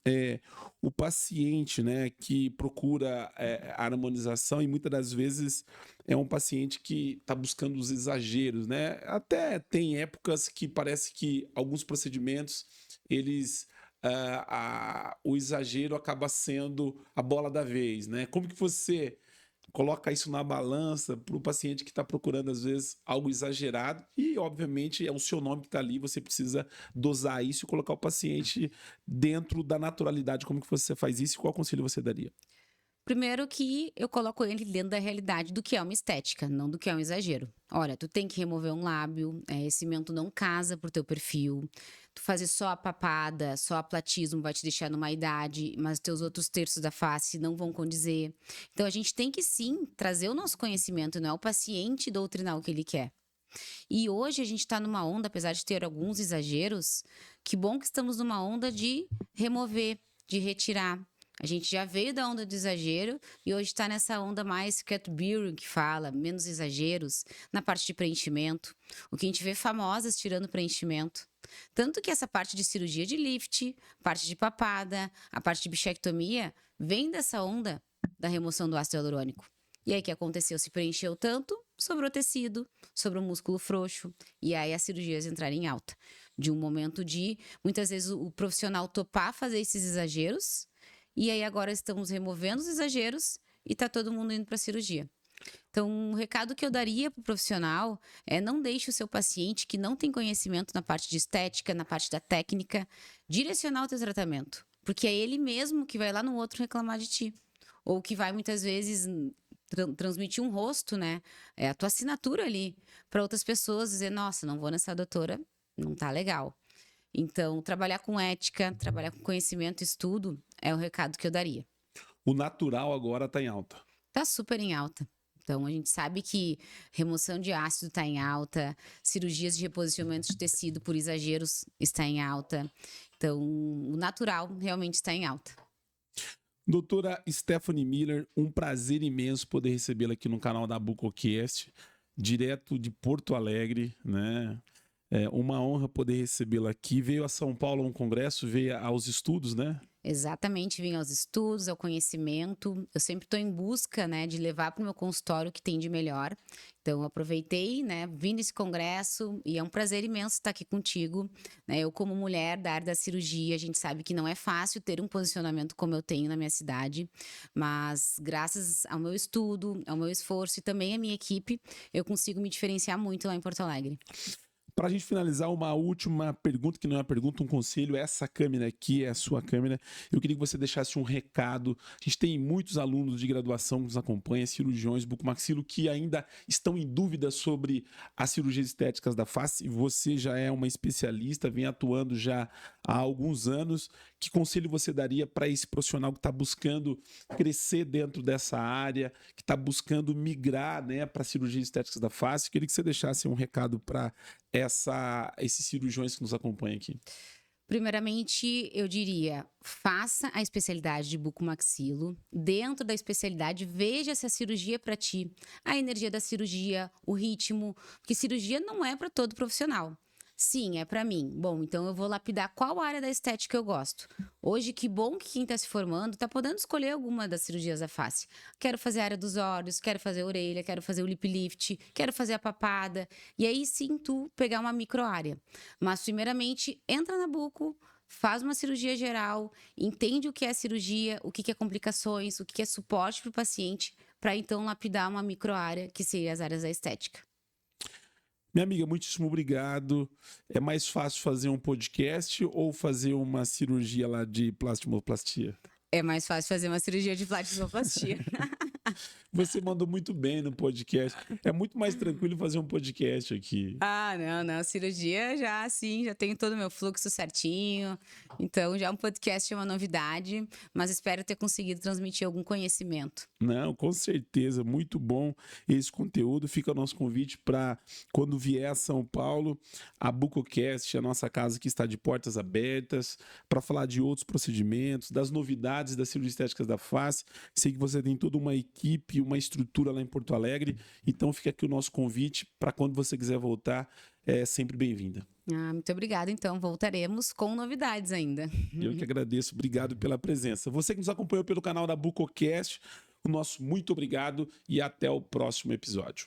o paciente, né, que procura a harmonização e muitas das vezes é um paciente que está buscando os exageros, né? Até tem épocas que parece que alguns procedimentos, eles o exagero acaba sendo a bola da vez, né? Como que você coloca isso na balança para o paciente que está procurando, às vezes, algo exagerado e, obviamente, é o seu nome que está ali, você precisa dosar isso e colocar o paciente dentro da naturalidade. Como que você faz isso e qual conselho você daria? Primeiro que eu coloco ele dentro da realidade do que é uma estética, não do que é um exagero. Olha, tu tem que remover um lábio, esse mento não casa pro teu perfil. Tu fazer só a papada, só a platismo vai te deixar numa idade, mas teus outros terços da face não vão condizer. Então a gente tem que sim trazer o nosso conhecimento, não é o paciente doutrinar o que ele quer. E hoje a gente está numa onda, apesar de ter alguns exageros, que bom que estamos numa onda de remover, de retirar. A gente já veio da onda do exagero e hoje está nessa onda mais cat beauty que fala, menos exageros, na parte de preenchimento. O que a gente vê famosas tirando preenchimento. Tanto que essa parte de cirurgia de lift, parte de papada, a parte de bichectomia, vem dessa onda da remoção do ácido hialurônico. E aí o que aconteceu? Se preencheu tanto, sobrou tecido, sobrou músculo frouxo. E aí as cirurgias entraram em alta. De um momento de, muitas vezes, o profissional topar fazer esses exageros. E aí agora estamos removendo os exageros e tá todo mundo indo para a cirurgia. Então, um recado que eu daria para o profissional é não deixe o seu paciente que não tem conhecimento na parte de estética, na parte da técnica, direcionar o teu tratamento. Porque é ele mesmo que vai lá no outro reclamar de ti. Ou que vai muitas vezes transmitir um rosto, né? É a tua assinatura ali para outras pessoas dizer, nossa, não vou nessa doutora, não tá legal. Então, trabalhar com ética, trabalhar com conhecimento, estudo, é o recado que eu daria. O natural agora está em alta. Tá super em alta. Então, a gente sabe que remoção de ácido está em alta, cirurgias de reposicionamento de tecido por exageros está em alta. Então, o natural realmente está em alta. Doutora Stephanie Miller, um prazer imenso poder recebê-la aqui no canal da Bucocast, direto de Porto Alegre, né? É uma honra poder recebê-la aqui. Veio a São Paulo a um congresso, veio aos estudos, né? Exatamente, vim aos estudos, ao conhecimento. Eu sempre estou em busca, né, de levar para o meu consultório o que tem de melhor. Então, eu aproveitei, né, vim nesse congresso e é um prazer imenso estar aqui contigo. Né? Eu, como mulher da área da cirurgia, a gente sabe que não é fácil ter um posicionamento como eu tenho na minha cidade, mas graças ao meu estudo, ao meu esforço e também à minha equipe, eu consigo me diferenciar muito lá em Porto Alegre. Para a gente finalizar, uma última pergunta, que não é uma pergunta, um conselho. Essa câmera aqui é a sua câmera. Eu queria que você deixasse um recado. A gente tem muitos alunos de graduação que nos acompanham, cirurgiões bucomaxilo, que ainda estão em dúvida sobre as cirurgias estéticas da face. Você já é uma especialista, vem atuando já há alguns anos. Que conselho você daria para esse profissional que está buscando crescer dentro dessa área, que está buscando migrar, né, para cirurgias estéticas da face? Eu queria que você deixasse um recado para esses cirurgiões que nos acompanham aqui. Primeiramente, eu diria, faça a especialidade de bucomaxilo. Dentro da especialidade, veja se a cirurgia é para ti. A energia da cirurgia, o ritmo, porque cirurgia não é para todo profissional. Sim, é para mim. Bom, então eu vou lapidar qual área da estética eu gosto. Hoje, que bom que quem está se formando está podendo escolher alguma das cirurgias da face. Quero fazer a área dos olhos, quero fazer a orelha, quero fazer o lip lift, quero fazer a papada. E aí sim, tu pegar uma micro área. Mas, primeiramente, entra na buco, faz uma cirurgia geral, entende o que é cirurgia, o que é complicações, o que é suporte para o paciente, para então lapidar uma micro área, que seria as áreas da estética. Minha amiga, muitíssimo obrigado. É mais fácil fazer um podcast ou fazer uma cirurgia lá de plastimoplastia? É mais fácil fazer uma cirurgia de plastimoplastia. Você mandou muito bem no podcast. É muito mais tranquilo fazer um podcast aqui. Ah, não. Cirurgia já, sim, já tenho todo o meu fluxo certinho. Então, já um podcast é uma novidade, mas espero ter conseguido transmitir algum conhecimento. Não, com certeza. Muito bom esse conteúdo. Fica o nosso convite para quando vier a São Paulo, a BucoCast, a nossa casa que está de portas abertas, para falar de outros procedimentos, das novidades das cirurgias estéticas da face. Sei que você tem toda uma equipe, uma estrutura lá em Porto Alegre, então fica aqui o nosso convite para quando você quiser voltar, é sempre bem-vinda. Muito obrigada, então voltaremos com novidades ainda. Eu que agradeço, obrigado pela presença. Você que nos acompanhou pelo canal da BucoCast, o nosso muito obrigado e até o próximo episódio.